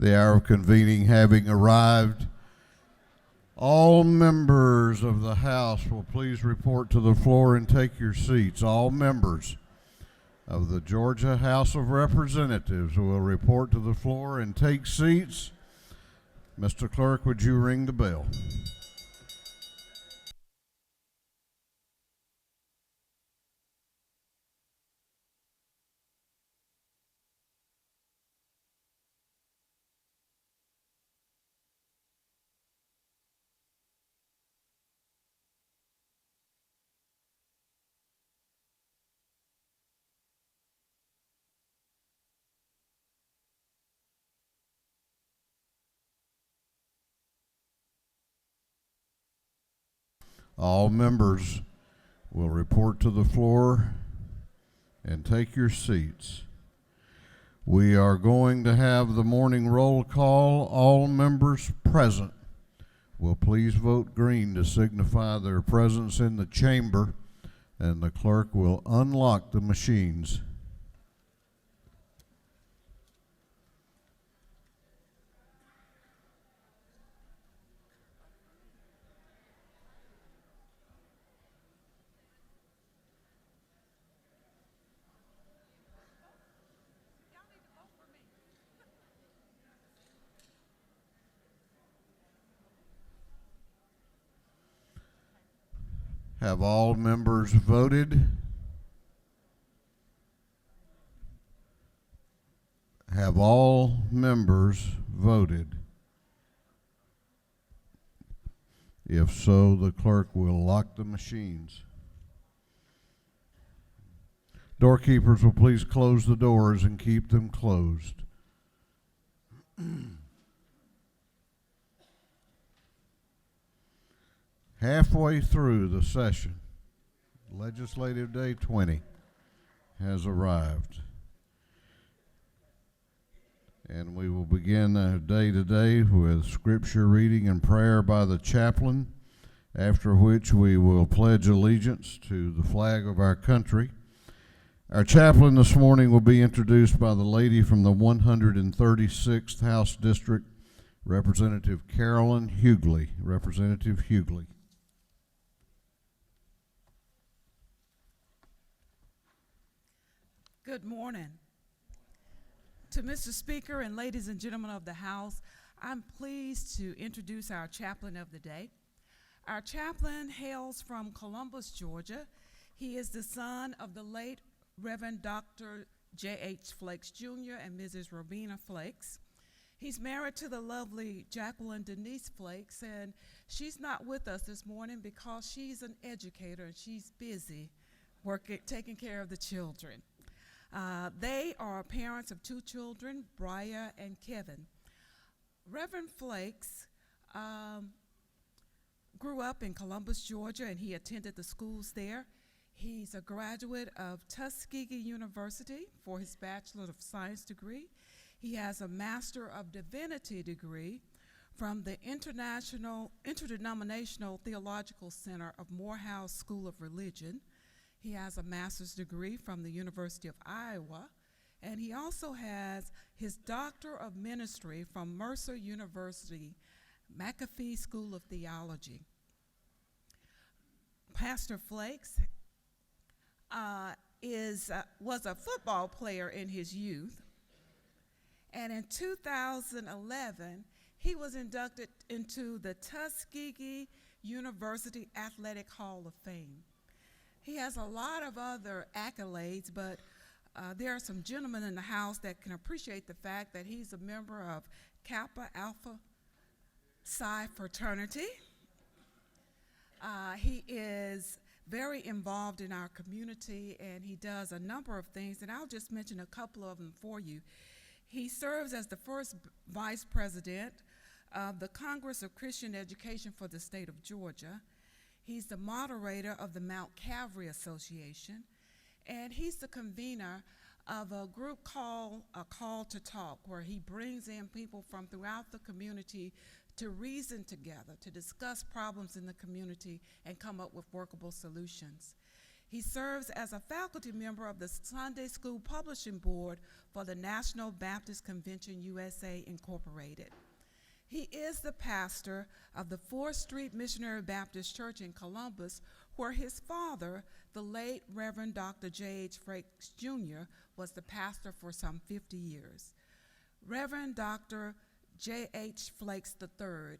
The hour of convening having arrived, all members of the House will please report to the floor and take your seats. All members of the Georgia House of Representatives will report to the floor and take seats. Mr. Clerk, would you ring the bell? All members will report to the floor and take your seats. We are going to have the morning roll call. All members present will please vote green to signify their presence in the chamber, and the clerk will unlock the machines. Have all members voted? Have all members voted? If so, the clerk will lock the machines. Doorkeepers will please close the doors and keep them closed. Halfway through the session, Legislative Day 20 has arrived. And we will begin our day today with scripture reading and prayer by the chaplain, after which we will pledge allegiance to the flag of our country. Our chaplain this morning will be introduced by the lady from the 136th House District, Representative Carolyn Hughley. Representative Hughley. Good morning. To Mr. Speaker and ladies and gentlemen of the House, I'm pleased to introduce our chaplain of the day. Our chaplain hails from Columbus, Georgia. He is the son of the late Reverend Dr. J.H. Flakes Jr. and Mrs. Robina Flakes. He's married to the lovely Jacqueline Denise Flakes, and she's not with us this morning because she's an educator and she's busy taking care of the children. They are parents of two children, Briar and Kevin. Reverend Flakes grew up in Columbus, Georgia, and he attended the schools there. He's a graduate of Tuskegee University for his Bachelor of Science degree. He has a Master of Divinity degree from the Interdenominational Theological Center of Morehouse School of Religion. He has a master's degree from the University of Iowa, and he also has his Doctor of Ministry from Mercer University, McAfee School of Theology. Pastor Flakes was a football player in his youth, and in 2011, he was inducted into the Tuskegee University Athletic Hall of Fame. He has a lot of other accolades, but there are some gentlemen in the House that can appreciate the fact that he's a member of Kappa Alpha Psi fraternity. He is very involved in our community, and he does a number of things, and I'll just mention a couple of them for you. He serves as the first vice president of the Congress of Christian Education for the state of Georgia. He's the moderator of the Mount Calvary Association, and he's the convener of a group called A Call to Talk, where he brings in people from throughout the community to reason together, to discuss problems in the community and come up with workable solutions. He serves as a faculty member of the Sunday School Publishing Board for the National Baptist Convention USA Incorporated. He is the pastor of the 4th Street Missionary Baptist Church in Columbus, where his father, the late Reverend Dr. J.H. Frakes Jr., was the pastor for some 50 years. Reverend Dr. J.H. Frakes III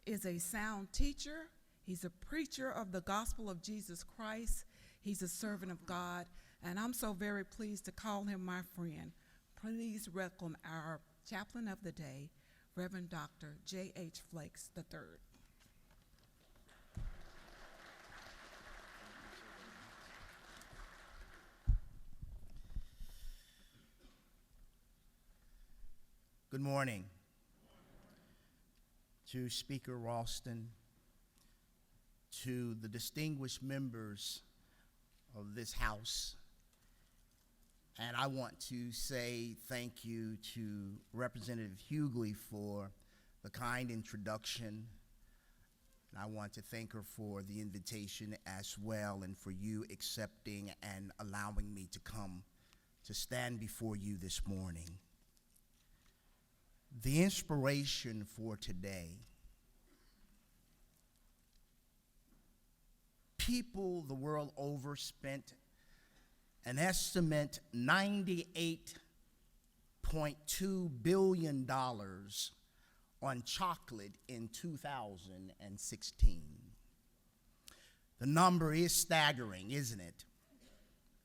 is a sound teacher. He's a preacher of the gospel of Jesus Christ. He's a servant of God, and I'm so very pleased to call him my friend. Please welcome our chaplain of the day, Reverend Dr. J.H. Frakes III. Good morning to Speaker Ralston, to the distinguished members of this House, and I want to say thank you to Representative Hughley for the kind introduction. And I want to thank her for the invitation as well, and for you accepting and allowing me to come to stand before you this morning. The inspiration for today: people the world over spent an estimate $98.2 billion on chocolate in 2016. The number is staggering, isn't it?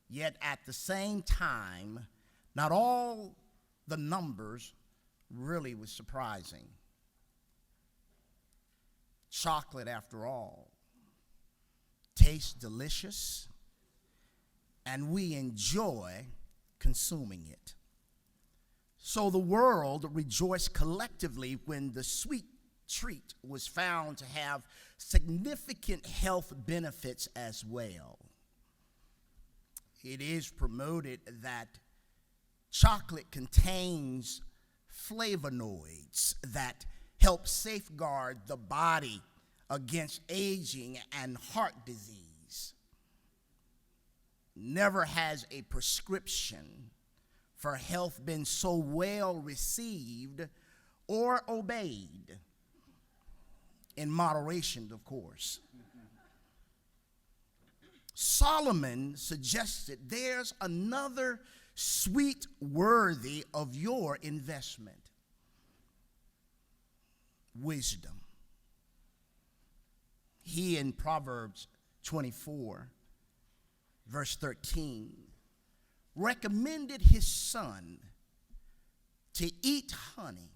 Yet at the same time, not all the numbers really was surprising. Chocolate, after all, tastes delicious, and we enjoy consuming it. So the world rejoiced collectively when the sweet treat was found to have significant health benefits as well. It is promoted that chocolate contains flavonoids that help safeguard the body against aging and heart disease. Never has a prescription for health been so well received or obeyed, in moderation, of course. Solomon suggested there's another sweet worthy of your investment: wisdom. He, in Proverbs 24, verse 13, recommended his son to eat honey,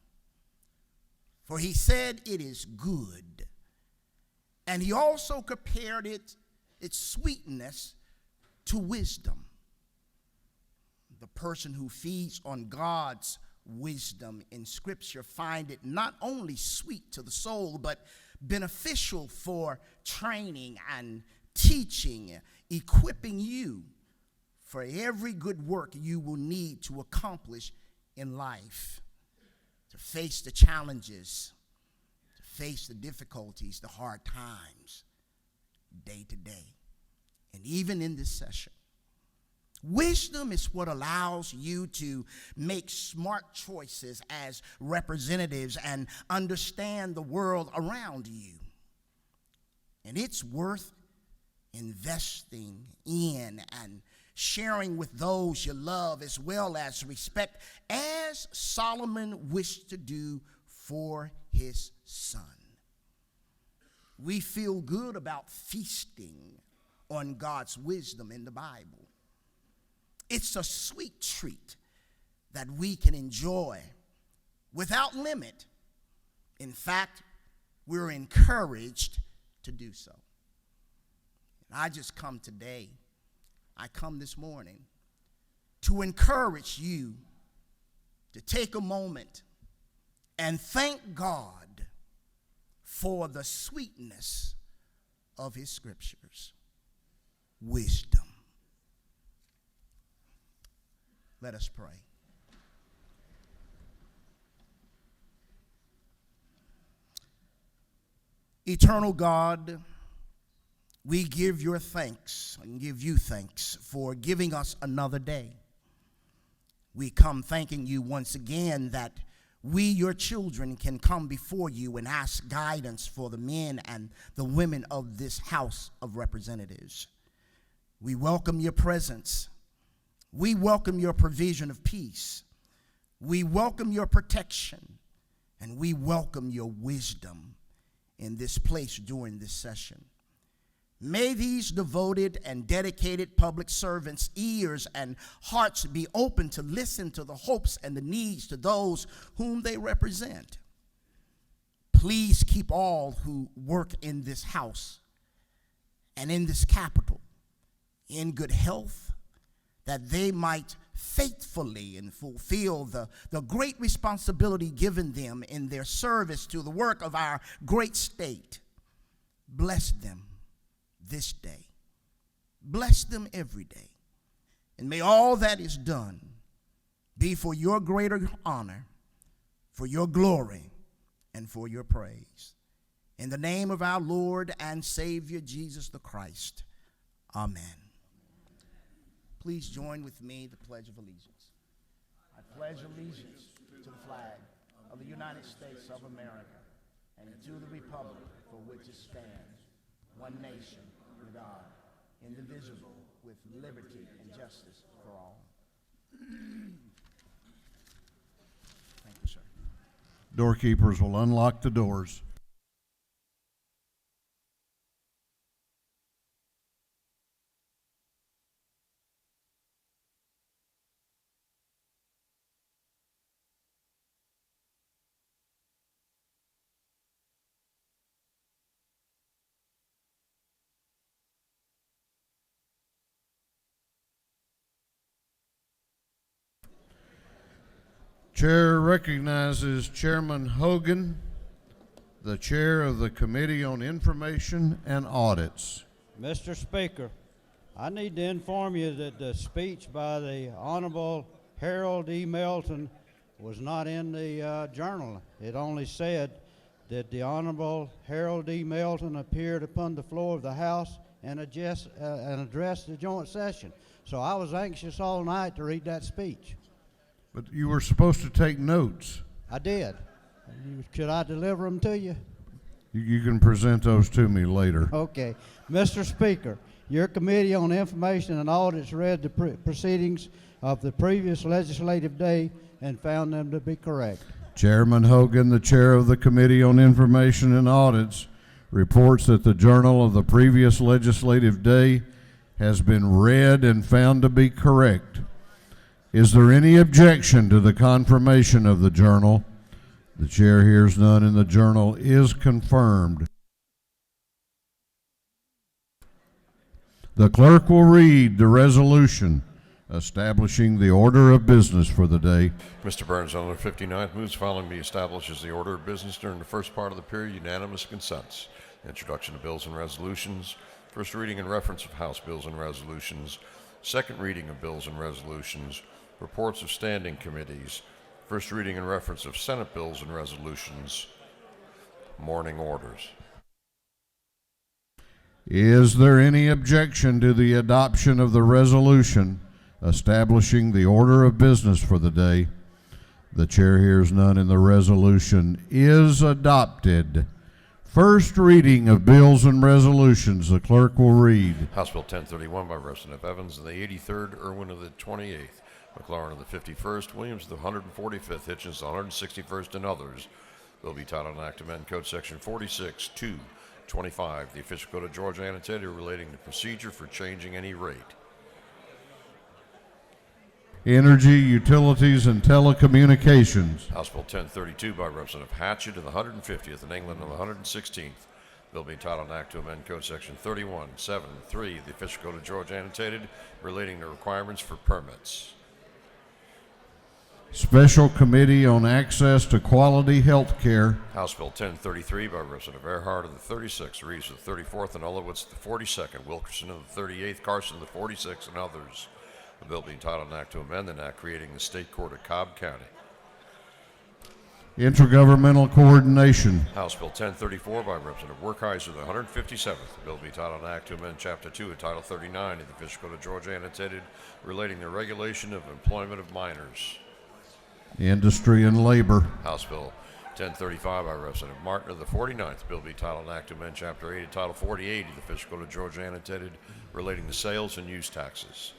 for he said it is good. And he also compared its sweetness to wisdom. The person who feeds on God's wisdom in Scripture find it not only sweet to the soul, but beneficial for training and teaching, equipping you for every good work you will need to accomplish in life, to face the challenges, to face the difficulties, the hard times, day to day, and even in this session. Wisdom is what allows you to make smart choices as representatives and understand the world around you. And it's worth investing in and sharing with those you love, as well as respect, as Solomon wished to do for his son. We feel good about feasting on God's wisdom in the Bible. It's a sweet treat that we can enjoy without limit. In fact, we're encouraged to do so. And I just come today, I come this morning to encourage you to take a moment and thank God for the sweetness of his scriptures. Wisdom. Let us pray. Eternal God, we give your thanks and give you thanks for giving us another day. We come thanking you once again that we, your children, can come before you and ask guidance for the men and the women of this House of Representatives. We welcome your presence. We welcome your provision of peace. We welcome your protection, and we welcome your wisdom in this place during this session. May these devoted and dedicated public servants' ears and hearts be open to listen to the hopes and the needs to those whom they represent. Please keep all who work in this house and in this capital in good health, that they might faithfully and fulfill the great responsibility given them in their service to the work of our great state. Bless them this day. Bless them every day. And may all that is done be for your greater honor, for your glory, and for your praise. In the name of our Lord and Savior, Jesus the Christ. Amen. Please join with me the Pledge of Allegiance. I pledge allegiance to the flag of the United States of America and to the republic for which it stands, one nation, under God, indivisible, with liberty and justice for all. Thank you, sir. Doorkeepers will unlock the doors. Chair recognizes Chairman Hogan, the chair of the Committee on Information and Audits. Mr. Speaker, I need to inform you that the speech by the Honorable Harold E. Melton was not in the journal. It only said that the Honorable Harold E. Melton appeared upon the floor of the House and addressed the joint session. So I was anxious all night to read that speech. But you were supposed to take notes. I did. Should I deliver them to you? You can present those to me later. Okay. Mr. Speaker, your Committee on Information and Audits read the proceedings of the previous legislative day and found them to be correct. Chairman Hogan, the chair of the Committee on Information and Audits, reports that the journal of the previous legislative day has been read and found to be correct. Is there any objection to the confirmation of the journal? The chair hears none, and the journal is confirmed. The clerk will read the resolution establishing the order of business for the day. Mr. Burns, on the 59th, moves following be established as the order of business during the first part of the period. Unanimous consents. Introduction of bills and resolutions. First reading and reference of House bills and resolutions. Second reading of bills and resolutions. Reports of standing committees. First reading and reference of Senate bills and resolutions. Morning orders. Is there any objection to the adoption of the resolution establishing the order of business for the day? The chair hears none, and the resolution is adopted. First reading of bills and resolutions. The clerk will read. House Bill 1031 by Representative Evans of the 83rd, Irwin of the 28th, McLaurin of the 51st, Williams of the 145th, Hitchens of the 161st, and others. Bill be titled an act to amend Code Section 46-225, the official code of Georgia annotated relating to procedure for changing any rate. Energy, Utilities, and Telecommunications. House Bill 1032 by Representative Hatchett of the 150th and England of the 116th. Bill being titled an act to amend Code Section 31-7-3, the official code of Georgia annotated relating to requirements for permits. Special Committee on Access to Quality Health Care. House Bill 1033 by Representative Earhart of the 36th, Reeves of the 34th, and Olowitz of the 42nd, Wilkerson of the 38th, Carson of the 46th, and others. The bill being titled an act to amend an act creating the State Court of Cobb County. Intergovernmental coordination. House Bill 1034 by Representative Werkheiser, the 157th. The bill be titled an act to amend Chapter 2 of Title 39 of the Official Code of Georgia annotated relating to regulation of employment of minors. Industry and labor. House Bill 1035 by Representative Martin of the 49th. The bill be titled an act to amend Chapter 8 of Title 48 of the Official Code of Georgia annotated relating to sales and use taxes.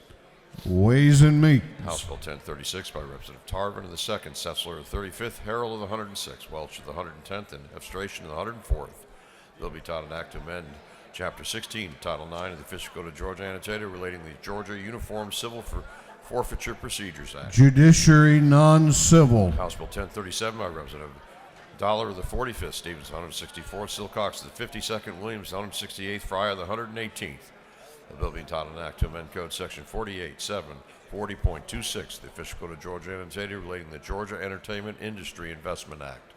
Ways and Means. House Bill 1036 by Representative Tarvin of the 2nd, Setzler of the 35th, Harrell of the 106th, Welch of the 110th, and Efstration of the 104th. Bill be titled an act to amend Chapter 16, Title 9 of the Official Code of Georgia annotated relating to the Georgia Uniform Civil Forfeiture Procedures Act. Judiciary non-civil. House Bill 1037 by Representative Dollar of the 45th, Stevens of the 164th, Silcox of the 52nd, Williams of the 168th, Fryer of the 118th. The bill being titled an act to amend Code Section 48.740.26, the Official Code of Georgia annotated relating to the Georgia Entertainment Industry Investment Act.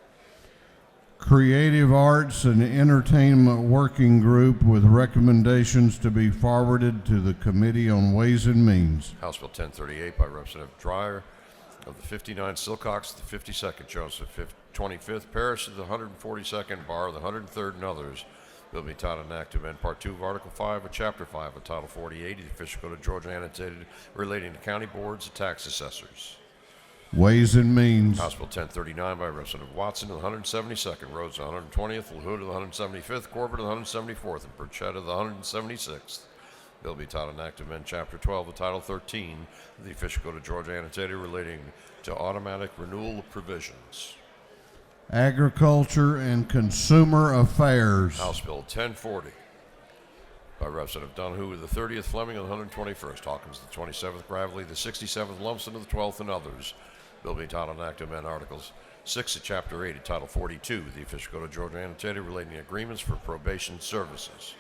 Creative Arts and Entertainment Working Group with recommendations to be forwarded to the Committee on Ways and Means. House Bill 1038 by Representative Dreyer of the 59th, Silcox of the 52nd, Jones of the 25th, Parrish of the 142nd, Barr of the 103rd, and others. Bill be titled an act to amend Part 2 of Article 5 of Chapter 5 of Title 48 of the Official Code of Georgia annotated relating to county boards and tax assessors. Ways and Means. House Bill 1039 by Representative Watson of the 172nd, Rhodes of the 120th, LaHood of the 175th, Corbett of the 174th, and Burchett of the 176th. Bill be titled an act to amend Chapter 12 of Title 13 of the Official Code of Georgia annotated relating to automatic renewal of provisions. Agriculture and Consumer Affairs. House Bill 1040 by Representative Donahue of the 30th, Fleming of the 121st, Hawkins of the 27th, Gravely the 67th, Lumsden of the 12th, and others. Bill being titled an act to amend Articles 6 of Chapter 8 of Title 42 of the Official Code of Georgia annotated relating to agreements for probation services.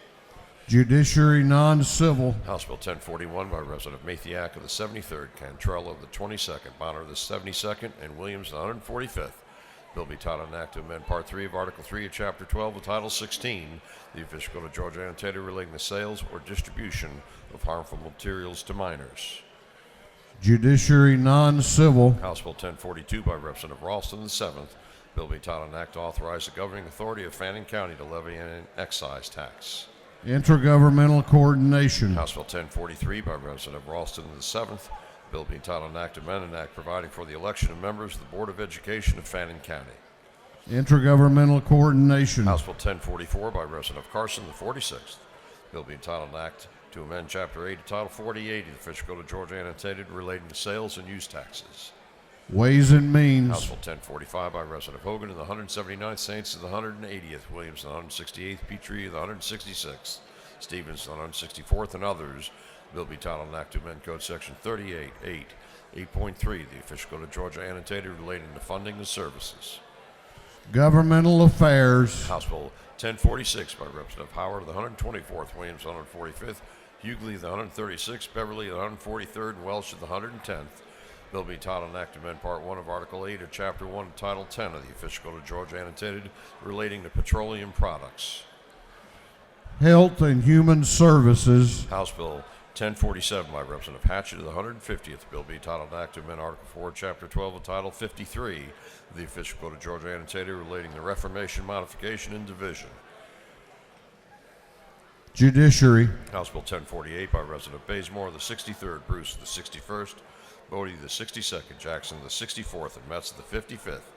Judiciary non-civil. House Bill 1041 by Representative Mathiak of the 73rd, Cantrell of the 22nd, Bonner of the 72nd, and Williams of the 145th. Bill be titled an act to amend Part 3 of Article 3 of Chapter 12 of Title 16, the Official Code of Georgia annotated relating to sales or distribution of harmful materials to minors. Judiciary non-civil. House Bill 1042 by Representative Ralston the 7th. Bill be titled an act to authorize the governing authority of Fannin County to levy an excise tax. Intergovernmental coordination. House Bill 1043 by Representative Ralston the 7th. Bill being titled an act to amend an act providing for the election of members of the Board of Education of Fannin County. Intergovernmental coordination. House Bill 1044 by Representative Carson the 46th. Bill being titled an act to amend Chapter 8 of Title 48 of the Official Code of Georgia annotated relating to sales and use taxes. Ways and Means. House Bill 1045 by Representative Hogan of the 179th, Saints of the 180th, Williams of the 168th, Petrie of the 166th, Stevens of the 164th, and others. Bill be titled an act to amend Code Section 38.8.3, the Official Code of Georgia annotated relating to funding and services. Governmental Affairs. House Bill 1046 by Representative Howard of the 124th, Williams of the 145th, Hughley of the 136th, Beverly of the 143rd, and Welsh of the 110th. Bill be titled an act to amend Part 1 of Article 8 of Chapter 1 of Title 10 of the Official Code of Georgia annotated relating to petroleum products. Health and Human Services. House Bill 1047 by Representative Hatchett of the 150th. Bill be titled an act to amend Article 4, Chapter 12 of Title 53 of the Official Code of Georgia annotated relating to reformation, modification, and division. Judiciary. House Bill 1048 by Representative Bazemore of the 63rd, Bruce of the 61st, Bodie of the 62nd, Jackson of the 64th, and Metz of the 55th.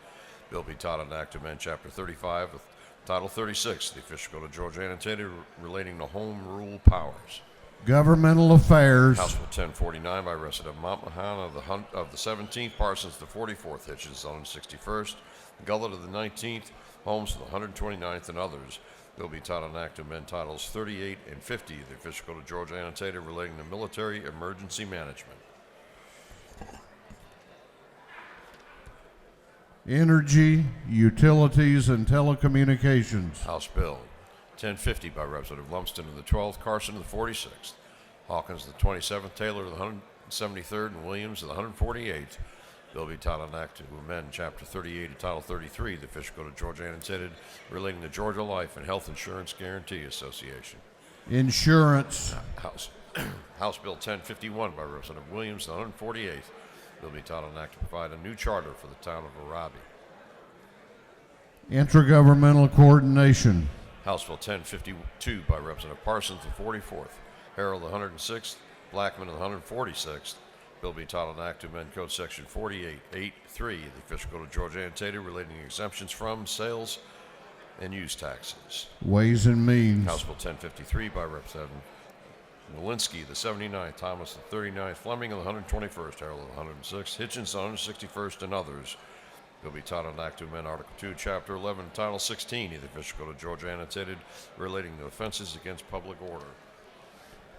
Bill be titled an act to amend Chapter 35 of Title 36 of the Official Code of Georgia annotated relating to home rule powers. Governmental Affairs. House Bill 1049 by Representative Montmahan of the 17th, Parsons of the 44th, Hitchens of the 161st, Gullett of the 19th, Holmes of the 129th, and others. Bill be titled an act to amend Titles 38 and 50 of the Official Code of Georgia annotated relating to military emergency management. Energy, Utilities, and Telecommunications. House Bill 1050 by Representative Lumsden of the 12th, Carson of the 46th, Hawkins of the 27th, Taylor of the 173rd, and Williams of the 148th. Bill be titled an act to amend Chapter 38 of Title 33 of the Official Code of Georgia annotated relating to Georgia Life and Health Insurance Guarantee Association. Insurance. House Bill 1051 by Representative Williams of the 148th. Bill be titled an act to provide a new charter for the town of Arabi. Intergovernmental coordination. House Bill 1052 by Representative Parsons, the 44th. Harrell, the 106th. Blackman, the 146th. Bill being titled an act to amend Code Section 4883 of the Official Code of Georgia annotated relating to exemptions from sales and use taxes. Ways and Means. House Bill 1053 by Representative Malinsky, the 79th. Thomas, the 39th. Fleming, the 121st. Harrell, the 106th. Hitchens, the 161st, and others. Bill be titled an act to amend Article 2, Chapter 11, Title 16 of the Official Code of Georgia annotated relating to offenses against public order.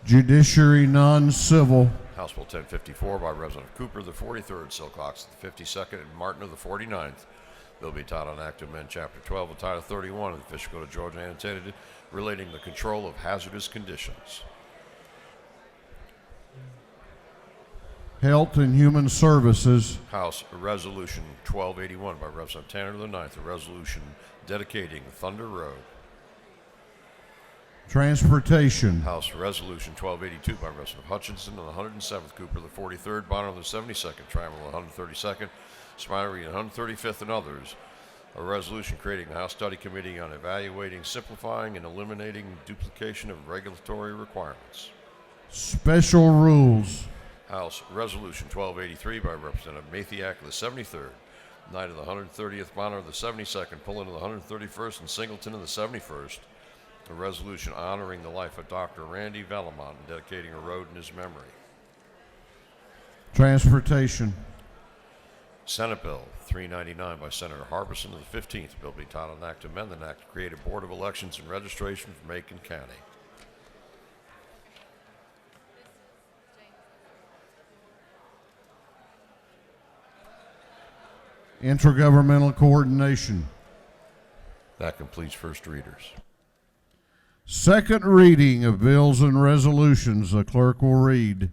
Judiciary Non-Civil. House Bill 1054 by Representative Cooper, the 43rd, Silcox, the 52nd, and Martin of the 49th. Bill be titled an act to amend Chapter 12 of Title 31 of the Official Code of Georgia annotated relating to the control of hazardous conditions. Health and Human Services. House Resolution 1281 by Representative Tanner the 9th, a resolution dedicating Thunder Road. Transportation. House Resolution 1282 by Representative Hutchinson and the 107th, Cooper the 43rd, Bonner the 72nd, Trammell the 132nd, Smiley the 135th, and others. A resolution creating the House Study Committee on evaluating, simplifying, and eliminating duplication of regulatory requirements. Special Rules. House Resolution 1283 by Representative Mathiak of the 73rd, Knight of the 130th, Bonner of the 72nd, Pullen of the 131st, and Singleton of the 71st. A resolution honoring the life of Dr. Randy Velamont and dedicating a road in his memory. Transportation. Senate Bill 399 by Senator Harbison of the 15th. Bill be titled an act to amend the act to create a Board of Elections and Registration for Macon County. Intergovernmental coordination. That completes first readers. Second reading of bills and resolutions. The clerk will read.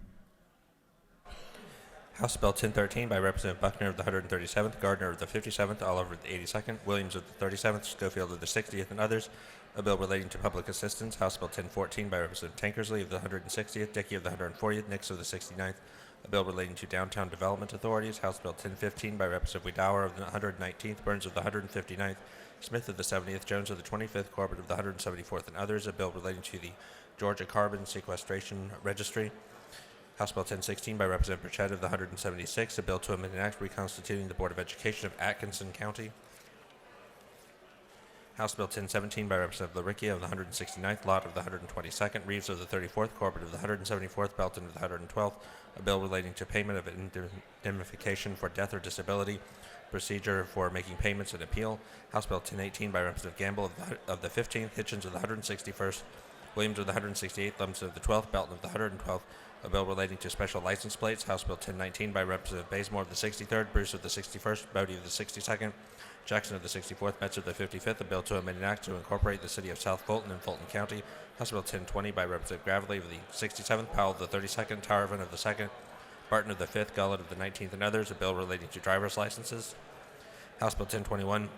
House Bill 1013 by Representative Buckner of the 137th, Gardner of the 57th, Oliver of the 82nd, Williams of the 37th, Schofield of the 60th, and others. A bill relating to public assistance. House Bill 1014 by Representative Tankersley of the 160th, Dickey of the 140th, Nix of the 69th. A bill relating to downtown development authorities. House Bill 1015 by Representative Wiedauer of the 119th, Burns of the 159th, Smith of the 70th, Jones of the 25th, Corbett of the 174th, and others. A bill relating to the Georgia Carbon Sequestration Registry. House Bill 1016 by Representative Burchett of the 176th, a bill to amend an act reconstituting the Board of Education of Atkinson County. House Bill 1017 by Representative Laricchia of the 169th, Lott of the 122nd, Reeves of the 34th, Corbett of the 174th, Belton of the 112th, a bill relating to payment of indemnification for death or disability, procedure for making payments and appeal. House Bill 1018 by Representative Gamble of the 15th, Hitchens of the 161st, Williams of the 168th, Lumsden of the 12th, Belton of the 112th, a bill relating to special license plates. House Bill 1019 by Representative Bazemore of the 63rd, Bruce of the 61st, Bodie of the 62nd, Jackson of the 64th, Metz of the 55th, a bill to amend an act to incorporate the city of South Fulton in Fulton County. House Bill 1020 by Representative Gravely of the 67th, Powell of the 32nd, Tarvin of the 2nd, Barton of the 5th, Gullett of the 19th, and others, a bill relating to driver's licenses. House Bill 1021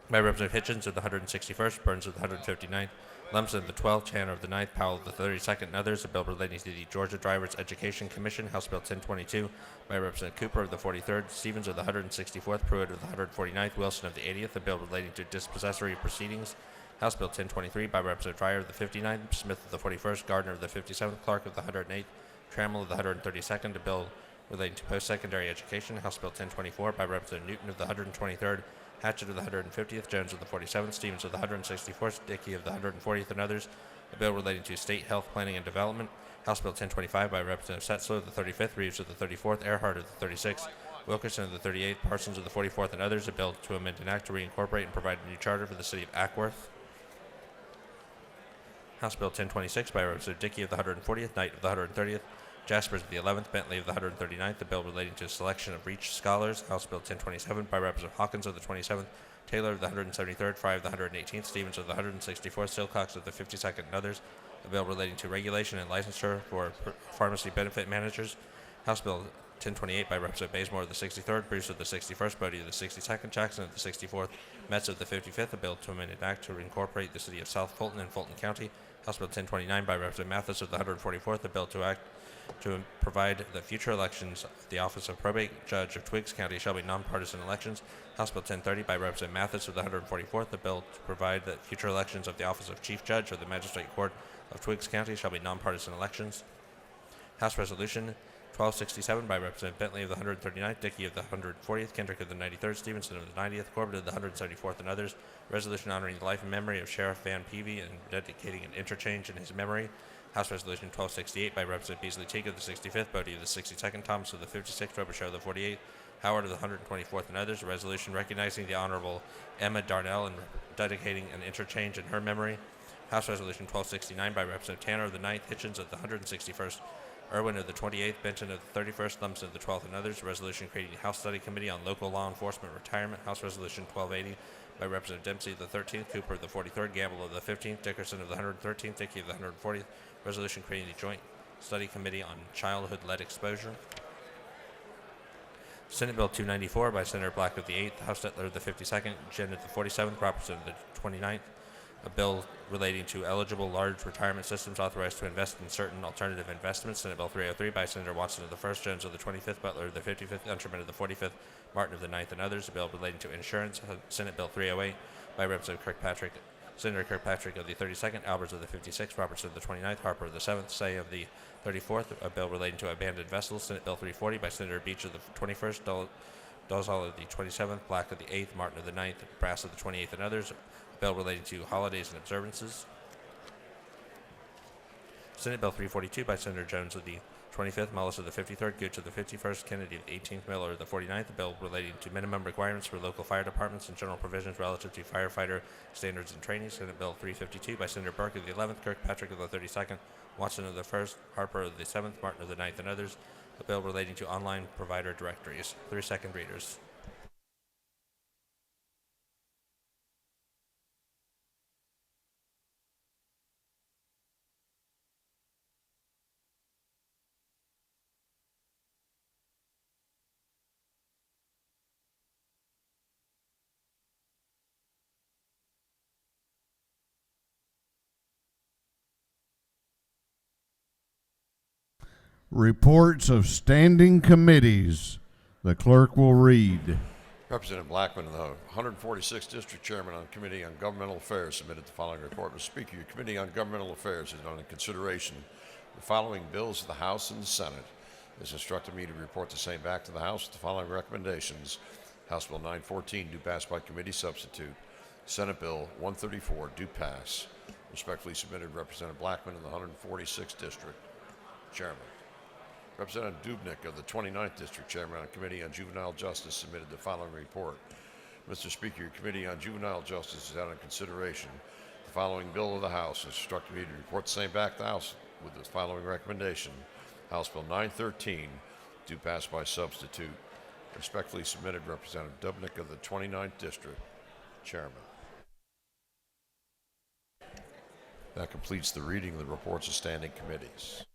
by Representative Hitchens of the 161st, Burns of the 159th, Lumsden of the 12th, Channer of the 9th, Powell of the 32nd, and others, a bill relating to the Georgia Drivers Education Commission. House Bill 1022 by Representative Cooper of the 43rd, Stevens of the 164th, Pruitt of the 149th, Wilson of the 80th, a bill relating to dispossessory proceedings. House Bill 1023 by Representative Dreyer of the 59th, Smith of the 41st, Gardner of the 57th, Clark of the 108th, Trammell of the 132nd, a bill relating to post-secondary education. House Bill 1024 by Representative Newton of the 123rd, Hatchett of the 150th, Jones of the 47th, Stevens of the 164th, Dickey of the 140th, and others, a bill relating to state health planning and development. House Bill 1025 by Representative Setzler of the 35th, Reeves of the 34th, Earhart of the 36th, Wilkerson of the 38th, Parsons of the 44th, and others, a bill to amend an act to reincorporate and provide a new charter for the city of Ackworth. House Bill 1026 by Representative Dickey of the 140th, Knight of the 130th, Jaspers of the 11th, Bentley of the 139th, a bill relating to selection of Reach Scholars. House Bill 1027 by Representative Hawkins of the 27th, Taylor of the 173rd, Fry of the 118th, Stevens of the 164th, Silcox of the 52nd, and others, a bill relating to regulation and licensure for pharmacy benefit managers. House Bill 1028 by Representative Bazemore of the 63rd, Bruce of the 61st, Bodie of the 62nd, Jackson of the 64th, Metz of the 55th, a bill to amend an act to incorporate the city of South Fulton in Fulton County. House Bill 1029 by Representative Mathis of the 144th, a bill to act to provide that future elections of the office of probate judge of Twiggs County shall be nonpartisan elections. House Bill 1030 by Representative Mathis of the 144th, the bill to provide that future elections of the office of chief judge of the magistrate court of Twiggs County shall be nonpartisan elections. House Resolution 1267 by Representative Bentley of the 139th, Dickey of the 140th, Kendrick of the 93rd, Stevenson of the 90th, Corbett of the 174th, and others. Resolution honoring the life and memory of Sheriff Van Peavy and dedicating an interchange in his memory. House Resolution 1268 by Representative Beasley Teague of the 65th, Bodie of the 62nd, Thomas of the 56th, Robichaud of the 48th, Howard of the 124th, and others. A resolution recognizing the Honorable Emma Darnell and dedicating an interchange in her memory. House Resolution 1269 by Representative Tanner of the 9th, Hitchens of the 161st, Irwin of the 28th, Benton of the 31st, Lumpson of the 12th, and others. A resolution creating a House Study Committee on Local Law Enforcement Retirement. House Resolution 1280 by Representative Dempsey of the 13th, Cooper of the 43rd, Gamble of the 15th, Dickerson of the 113th, Dickey of the 140th. Resolution creating a Joint Study Committee on Childhood Lead Exposure. Senate Bill 294 by Senator Black of the 8th, House Stetler of the 52nd, Jen of the 47th, Robertson of the 29th. A bill relating to eligible large retirement systems authorized to invest in certain alternative investments. Senate Bill 303 by Senator Watson of the 1st, Jones of the 25th, Butler of the 55th, Unterman of the 45th, Martin of the 9th, and others. A bill relating to insurance. Senate Bill 308 by Representative Kirkpatrick, Senator Kirkpatrick of the 32nd, Albers of the 56th, Robertson of the 29th, Harper of the 7th, Say of the 34th. A bill relating to abandoned vessels. Senate Bill 340 by Senator Beach of the 21st, Dozal of the 27th, Black of the 8th, Martin of the 9th, Brass of the 28th, and others. Bill relating to holidays and observances. Senate Bill 342 by Senator Jones of the 25th, Mullis of the 53rd, Gooch of the 51st, Kennedy of the 18th, Miller of the 49th. A bill relating to minimum requirements for local fire departments and general provisions relative to firefighter standards and training. Senate Bill 352 by Senator Burke of the 11th, Kirkpatrick of the 32nd, Watson of the 1st, Harper of the 7th, Martin of the 9th, and others. A bill relating to online provider directories. 3 second readers. Reports of standing committees. The clerk will read. Representative Blackman, the 146th District Chairman on Committee on Governmental Affairs, submitted the following report. Mr. Speaker, your Committee on Governmental Affairs is under consideration the following bills of the House and the Senate. It has instructed me to report the same back to the House with the following recommendations. House Bill 914, due pass by committee substitute. Senate Bill 134, due pass. Respectfully submitted, Representative Blackman in the 146th District Chairman. Representative Dubnik of the 29th District Chairman on Committee on Juvenile Justice submitted the following report. Mr. Speaker, your Committee on Juvenile Justice is under consideration. The following bill of the House has instructed me to report the same back to the House with the following recommendation. House Bill 913, due pass by substitute. Respectfully submitted, Representative Dubnik of the 29th District Chairman. That completes the reading of the reports of standing committees.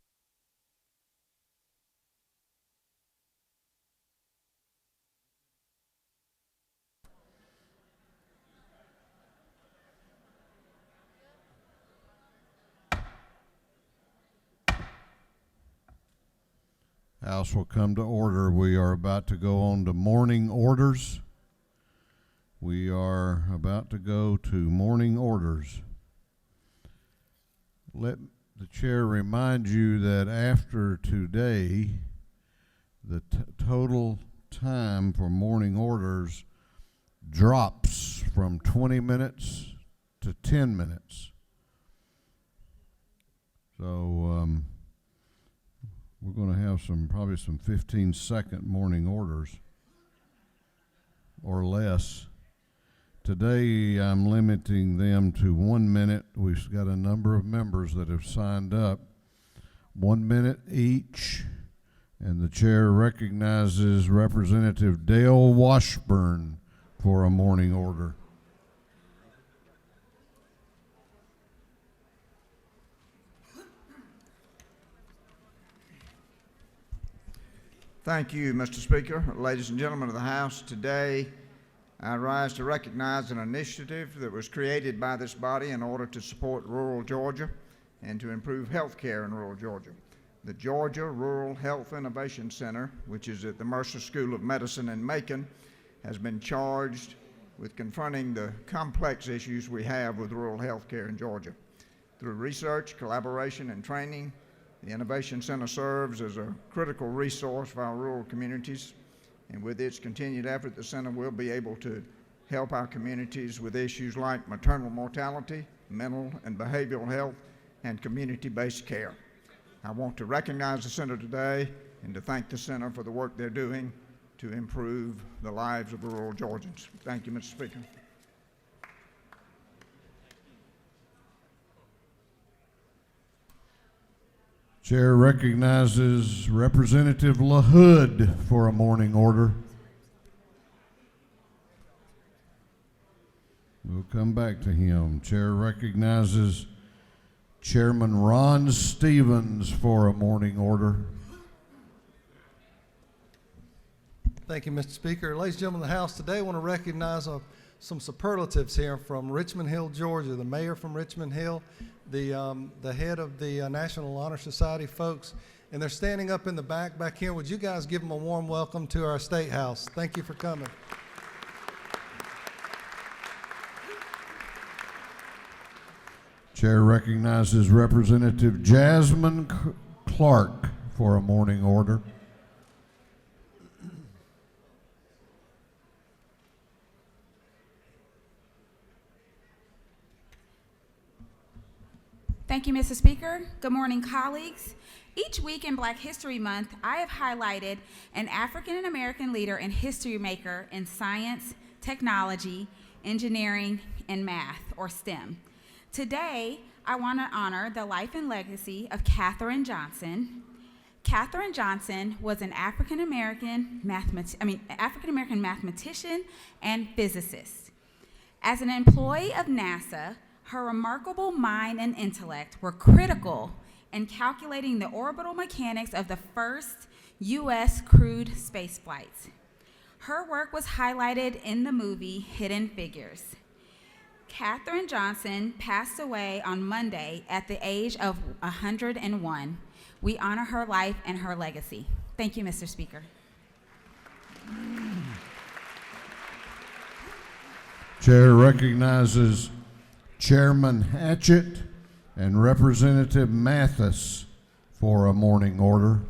House will come to order. We are about to go on to morning orders. We are about to go to morning orders. Let the chair remind you that after today, the total time for morning orders drops from 20 minutes to 10 minutes. So, we're going to have probably some 15-second morning orders or less. Today, I'm limiting them to 1 minute. We've got a number of members that have signed up. 1 minute each, and the chair recognizes Representative Dale Washburn for a morning order. Thank you, Mr. Speaker. Ladies and gentlemen of the House, today I rise to recognize an initiative that was created by this body in order to support rural Georgia and to improve health care in rural Georgia. the Georgia Rural Health Innovation Center, which is at the Mercer School of Medicine in Macon, has been charged with confronting the complex issues we have with rural health care in Georgia. Through research, collaboration, and training, the Innovation Center serves as a critical resource for our rural communities, and with its continued effort, the center will be able to help our communities with issues like maternal mortality, mental and behavioral health, and community-based care. I want to recognize the center today and to thank the center for the work they're doing to improve the lives of rural Georgians. Thank you, Mr. Speaker. Chair recognizes Representative LaHood for a morning order. We'll come back to him. Chair recognizes Chairman Ron Stevens for a morning order. Thank you, Mr. Speaker. Ladies and gentlemen of the House, today I want to recognize some superlatives here from Richmond Hill, Georgia. The mayor from Richmond Hill, the head of the National Honor Society folks, and they're standing up in the back here. Would you guys give them a warm welcome to our State House? Thank you for coming. Chair recognizes Representative Jasmine Clark for a morning order. Thank you, Mr. Speaker. Good morning, colleagues. Each week in Black History Month, I have highlighted an African American leader and history maker in science, technology, engineering, and math, or STEM. Today, I want to honor the life and legacy of Katherine Johnson. Katherine Johnson was an African American mathematician and physicist. As an employee of NASA, her remarkable mind and intellect were critical in calculating the orbital mechanics of the first U.S. crewed space flights. Her work was highlighted in the movie Hidden Figures. Katherine Johnson passed away on Monday at the age of 101. We honor her life and her legacy. Thank you, Mr. Speaker. Chair recognizes Chairman Hatchett and Representative Mathis for a morning order.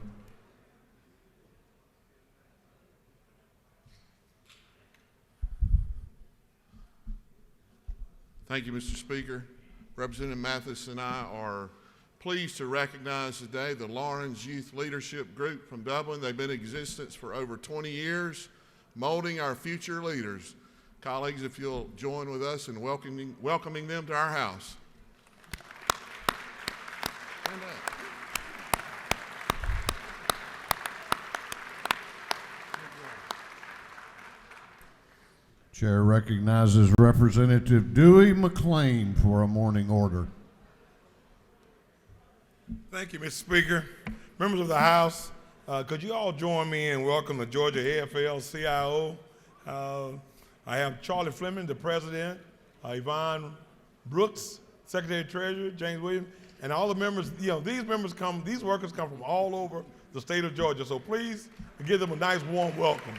Thank you, Mr. Speaker. Representative Mathis and I are pleased to recognize today the Lawrence Youth Leadership Group from Dublin. They've been in existence for over 20 years, molding our future leaders. Colleagues, if you'll join with us in welcoming them to our house. Stand up. Chair recognizes Representative Dewey McLean for a morning order. Thank you, Mr. Speaker. Members of the House, could you all join me in welcoming the Georgia AFL-CIO? I have Charlie Fleming, the president, Yvonne Brooks, secretary-treasurer, James Williams, and all the members. These workers come from all over the state of Georgia, so please give them a nice warm welcome.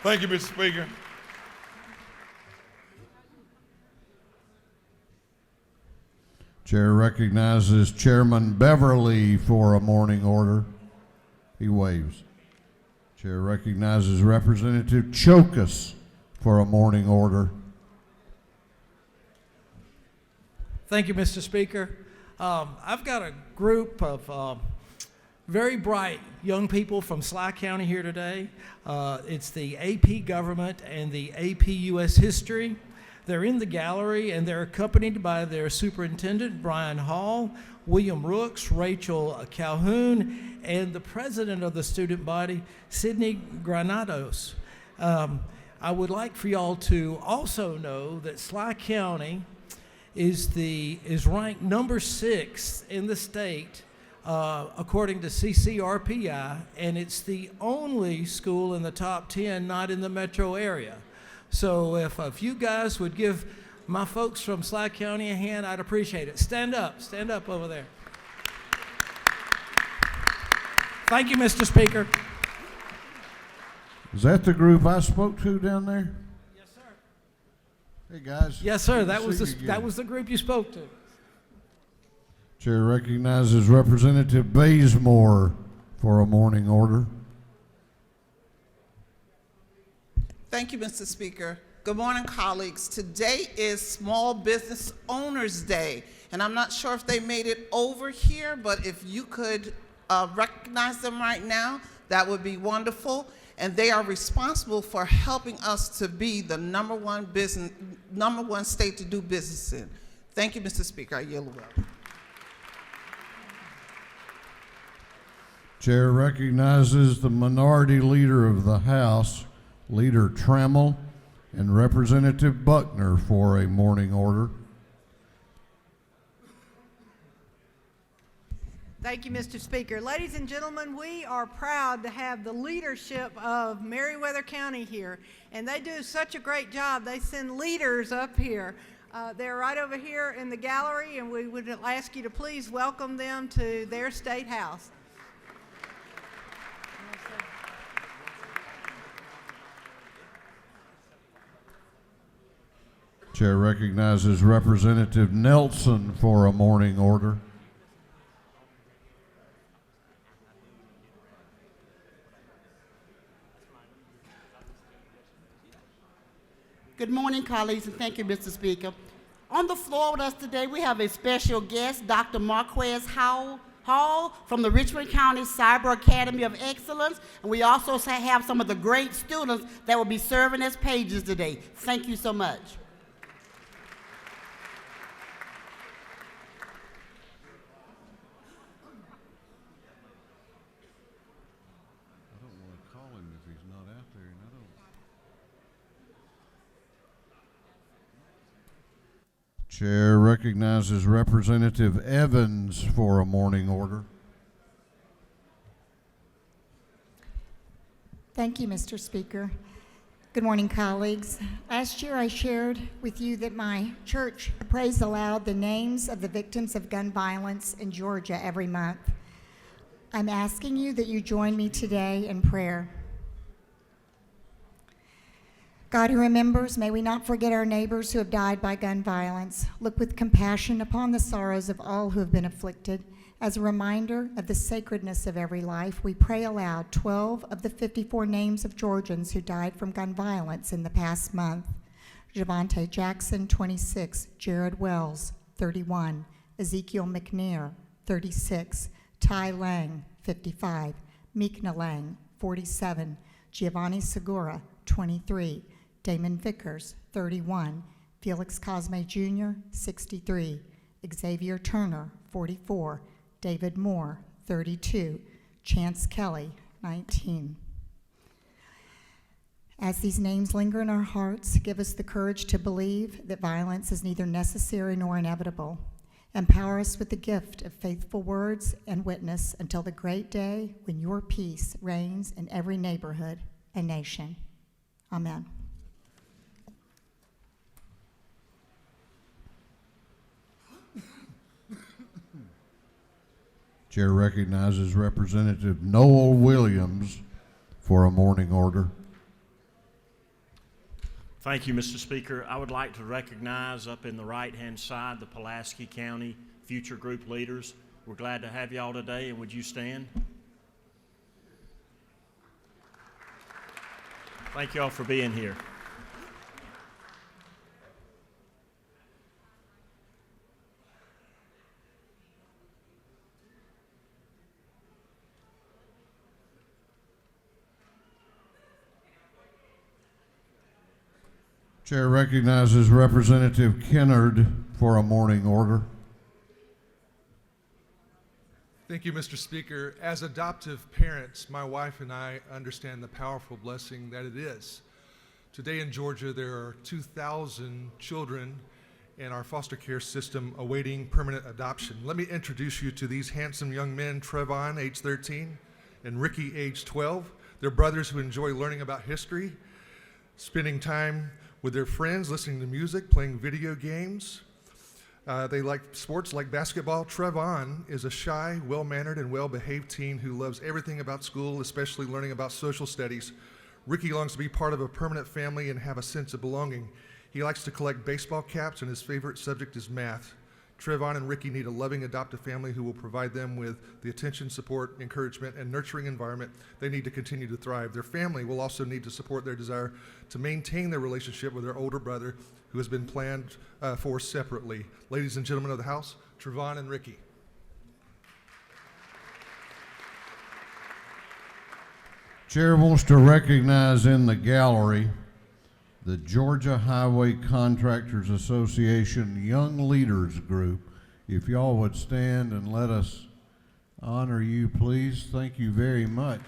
Thank you, Mr. Speaker. Chair recognizes Chairman Beverly for a morning order. He waves. Chair recognizes Representative Chokas for a morning order. Thank you, Mr. Speaker. I've got a group of very bright young people from Sly County here today. It's the AP Government and the AP U.S. History. They're in the gallery, and they're accompanied by their superintendent, Brian Hall, William Rooks, Rachel Calhoun, and the president of the student body, Sidney Granados. I would like for y'all to also know that Sly County is ranked number 6 in the state according to CCRPI, and it's the only school in the top 10 not in the metro area. So if you guys would give my folks from Sly County a hand, I'd appreciate it. Stand up over there. Thank you, Mr. Speaker. Is that the group I spoke to down there? Yes, sir. Hey, guys. Yes, sir. Good That to was see you that again. was the group you spoke to. Chair recognizes Representative Bazemore for a morning order. Thank you, Mr. Speaker. Good morning, colleagues. Today is Small Business Owners Day, and I'm not sure if they made it over here, but if you could recognize them right now, that would be wonderful. And they are responsible for helping us to be the number one state to do business in. Thank you, Mr. Speaker. I yield the will. Chair recognizes the Minority Leader of the House, Leader Trammell, and Representative Buckner for a morning order. Thank you, Mr. Speaker. Ladies and gentlemen, we are proud to have the leadership of Meriwether County here, and they do such a great job. They send leaders up here. They're right over here in the gallery, and we would ask you to please welcome them to their state house. Chair recognizes Representative Nelson for a morning order. Good morning, colleagues, and thank you, Mr. Speaker. On the floor with us today, we have a special guest, Dr. Marquez Hall from the Richmond County Cyber Academy of Excellence, and we also have some of the great students that will be serving as pages today. Thank you so much. I don't want to call him if he's not out there, and I don't. Chair recognizes Representative Evans for a morning order. Thank you, Mr. Speaker. Good morning, colleagues. Last year I shared with you that my church prays aloud the names of the victims of gun violence in Georgia every month. I'm asking you that you join me today in prayer. God who remembers, may we not forget our neighbors who have died by gun violence. Look with compassion upon the sorrows of all who have been afflicted. As a reminder of the sacredness of every life, we pray aloud 12 of the 54 names of Georgians who died from gun violence in the past month. Javante Jackson, 26, Jared Wells, 31, Ezekiel McNair, 36, Ty Lang, 55, Meekna Lang, 47, Giovanni Segura, 23, Damon Vickers, 31, Felix Cosme Jr., 63, Xavier Turner, 44, David Moore, 32, Chance Kelly, 19. As these names linger in our hearts, give us the courage to believe that violence is neither necessary nor inevitable. Empower us with the gift of faithful words and witness until the great day when your peace reigns in every neighborhood and nation. Amen. Chair recognizes Representative Noel Williams for a morning order. Thank you, Mr. Speaker. I would like to recognize up in the right-hand side the Pulaski County Future Group leaders. We're glad to have y'all today, and would you stand? Thank y'all for being here. Chair recognizes Representative Kennard for a morning order. Thank you, Mr. Speaker. As adoptive parents, my wife and I understand the powerful blessing that it is. Today in Georgia, there are 2,000 children in our foster care system awaiting permanent adoption. Let me introduce you to these handsome young men, Trevon, age 13, and Ricky, age 12. They're brothers who enjoy learning about history, spending time with their friends, listening to music, playing video games. They like sports like basketball. Trevon is a shy, well-mannered, and well-behaved teen who loves everything about school, especially learning about social studies. Ricky longs to be part of a permanent family and have a sense of belonging. He likes to collect baseball caps, and his favorite subject is math. Trevon and Ricky need a loving adoptive family who will provide them with the attention, support, encouragement, and nurturing environment they need to continue to thrive. Their family will also need to support their desire to maintain their relationship with their older brother, who has been planned for separately. Ladies and gentlemen of the House, Trevon and Ricky. Chair wants to recognize in the gallery the Georgia Highway Contractors Association Young Leaders Group. If y'all would stand and let us honor you, please. Thank you very much.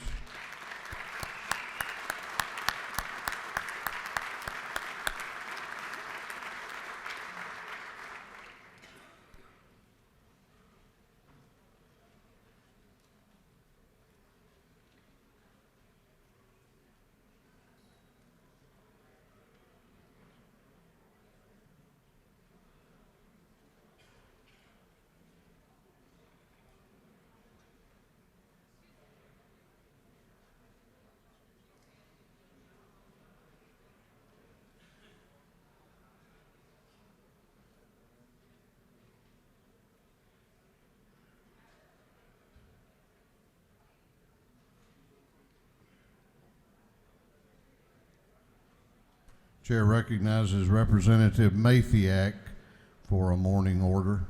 Chair recognizes Representative Mathiak for a morning order.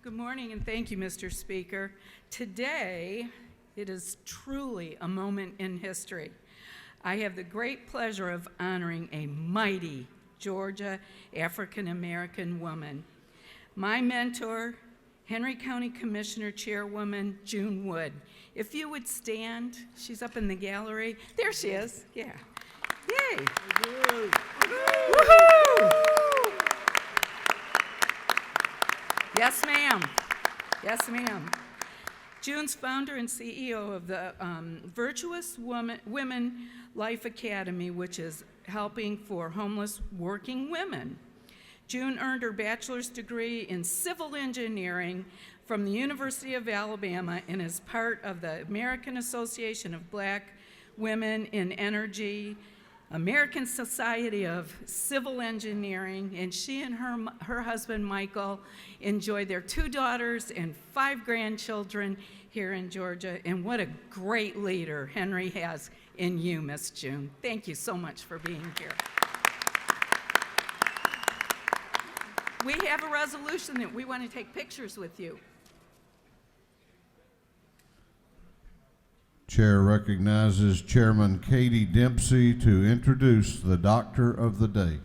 Good morning, and thank you, Mr. Speaker. Today, it is truly a moment in history. I have the great pleasure of honoring a mighty Georgia African-American woman. My mentor, Henry County Commissioner Chairwoman June Wood. If you would stand, she's up in the gallery. There she is, yeah. Yay. Woohoo! Yes, ma'am. Yes, ma'am. June's founder and CEO of the Virtuous Women Life Academy, which is helping for homeless working women. June earned her bachelor's degree in civil engineering from the University of Alabama and is part of the American Association of Black Women in Energy, American Society of Civil Engineering, and she and her husband Michael enjoy their 2 daughters and 5 grandchildren here in Georgia. And what a great leader Henry has in you, Miss June. Thank you so much for being here. We have a resolution that we want to take pictures with you. Chair recognizes Chairman Katie Dempsey to introduce the Doctor of the Day.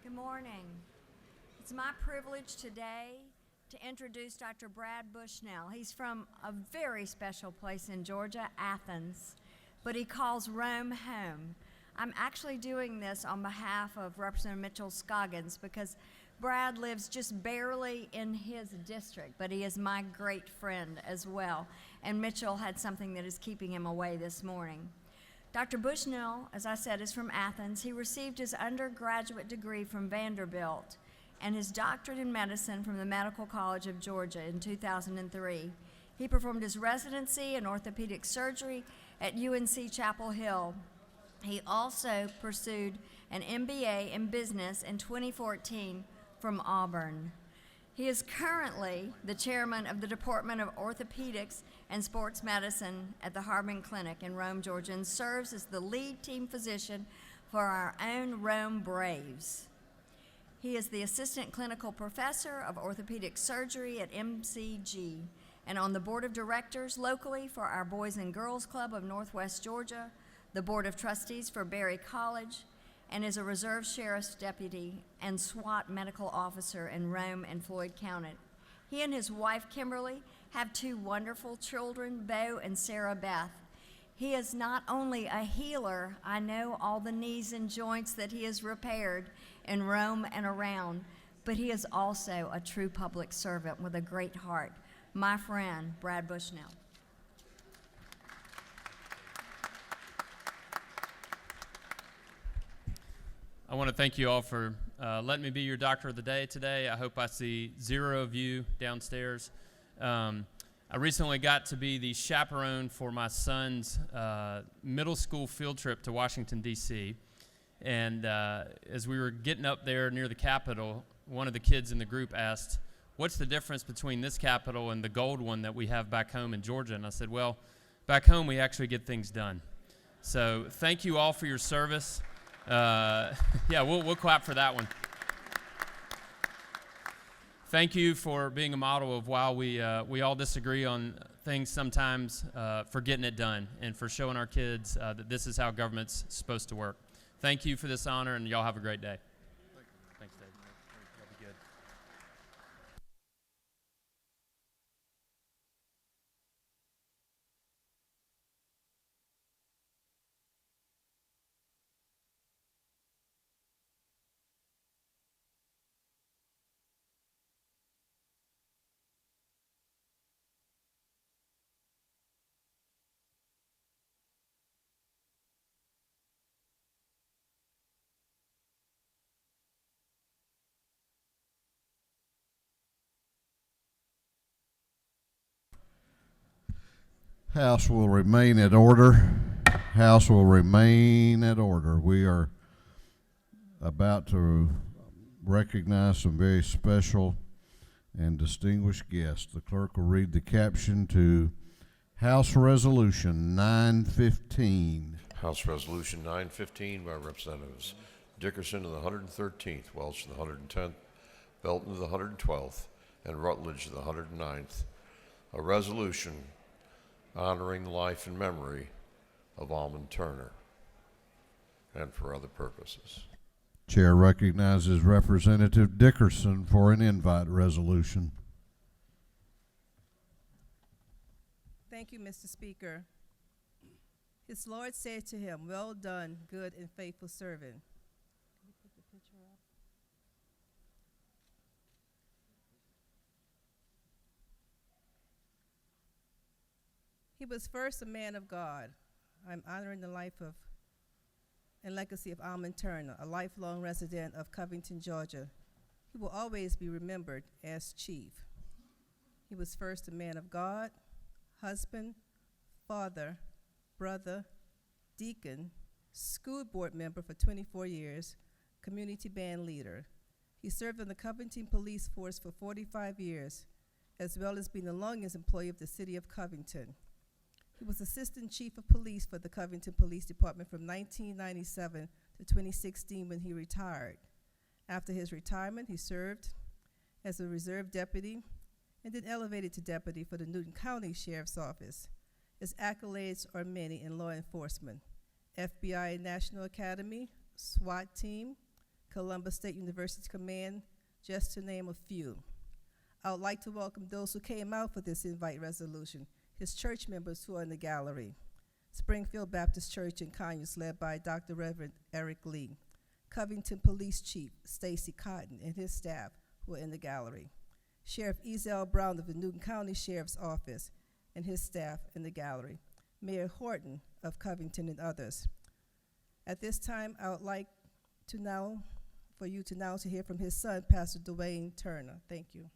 Good morning. It's my privilege today to introduce Dr. Brad Bushnell. He's from a very special place in Georgia, Athens, but he calls Rome home. I'm actually doing this on behalf of Representative Mitchell Scoggins because Brad lives just barely in his district, but he is my great friend as well, and Mitchell had something that is keeping him away this morning. Dr. Bushnell, as I said, is from Athens. He received his undergraduate degree from Vanderbilt and his doctorate in medicine from the Medical College of Georgia in 2003. He performed his residency in orthopedic surgery at UNC Chapel Hill. He also pursued an MBA in business in 2014 from Auburn. He is currently the chairman of the Department of Orthopedics and Sports Medicine at the Harbin Clinic in Rome, Georgia, and serves as the lead team physician for our own Rome Braves. He is the assistant clinical professor of orthopedic surgery at MCG and on the board of directors locally for our Boys and Girls Club of Northwest Georgia, the board of trustees for Berry College, and is a reserve sheriff's deputy and SWAT medical officer in Rome and Floyd County. He and his wife, Kimberly, have two wonderful children, Bo and Sarah Beth. He is not only a healer, I know all the knees and joints that he has repaired in Rome and around, but he is also a true public servant with a great heart. My friend, Brad Bushnell. I want to thank you all for letting me be your doctor of the day today. I hope I see 0 of you downstairs. I recently got to be the chaperone for my son's middle school field trip to Washington, D.C. And as we were getting up there near the Capitol, one of the kids in the group asked, "What's the difference between this Capitol and the gold one that we have back home in Georgia?" And I said, "Well, back home we actually get things done." So thank you all for your service. Yeah, we'll clap for that one. Thank you for being a model of while we all disagree on things sometimes, for getting it done and for showing our kids that this is how government's supposed to work. Thank you for this honor, and y'all have a great day. Thanks, Dave. That'll be good. House will remain at order. House will remain at order. We are about to recognize some very special and distinguished guests. The clerk will read the caption to House Resolution 915. House Resolution 915 by Representatives Dickerson of the 113th, Welch of the 110th, Belton of the 112th, and Rutledge of the 109th. A resolution honoring the life and memory of Almond Turner and for other purposes. Chair recognizes Representative Dickerson for an invite resolution. Thank you, Mr. Speaker. His Lord said to him, "Well done, good and faithful servant." Can you put the picture up? He was first a man of God. I'm honoring the life of and legacy of Almond Turner, a lifelong resident of Covington, Georgia. He will always be remembered as chief. He was first a man of God, husband, father, brother, deacon, school board member for 24 years, community band leader. He served in the Covington Police Force for 45 years, as well as being the longest employee of the city of Covington. He was Assistant Chief of Police for the Covington Police Department from 1997 to 2016 when he retired. After his retirement, he served as a reserve deputy and then elevated to deputy for the Newton County Sheriff's Office. His accolades are many in law enforcement: FBI National Academy, SWAT team, Columbus State University Command, just to name a few. I would like to welcome those who came out for this invite resolution, his church members who are in the gallery. Springfield Baptist Church in Conyers, led by Dr. Reverend Eric Lee. Covington Police Chief Stacy Cotton and his staff who are in the gallery. Sheriff Ezell Brown of the Newton County Sheriff's Office and his staff in the gallery. Mayor Horton of Covington and others. At this time, I would like to for you to hear from his son, Pastor Dwayne Turner. Thank you.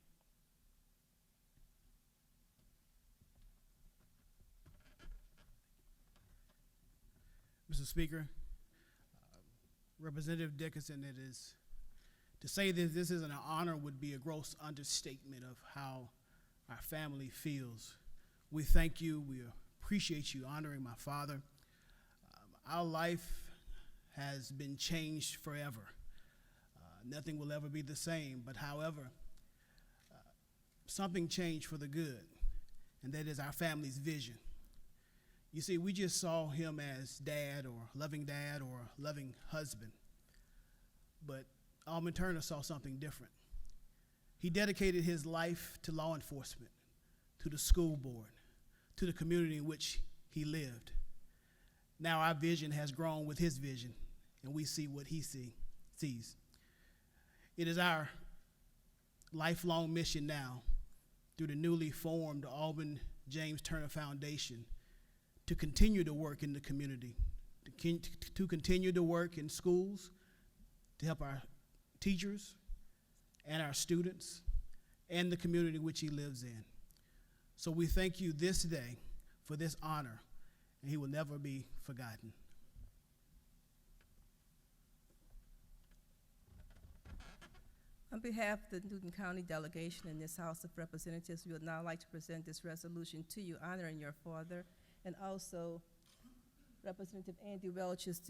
Mr. Speaker, Representative Dickerson, it is to say that this is an honor would be a gross understatement of how our family feels. We thank you. We appreciate you honoring my father. Our life has been changed forever. Nothing will ever be the same, but however, something changed for the good, and that is our family's vision. You see, we just saw him as dad or loving husband. But Almond Turner saw something different. He dedicated his life to law enforcement, to the school board, to the community in which he lived. Now our vision has grown with his vision, and we see what he sees. It is our lifelong mission now, through the newly formed Alban James Turner Foundation, to continue to work in the community, to continue to work in schools, to help our teachers and our students and the community which he lives in. So we thank you this day for this honor, and he will never be forgotten. On behalf of the Newton County delegation in this House of Representatives, we would now like to present this resolution to you honoring your father, and also Representative Andy Welch is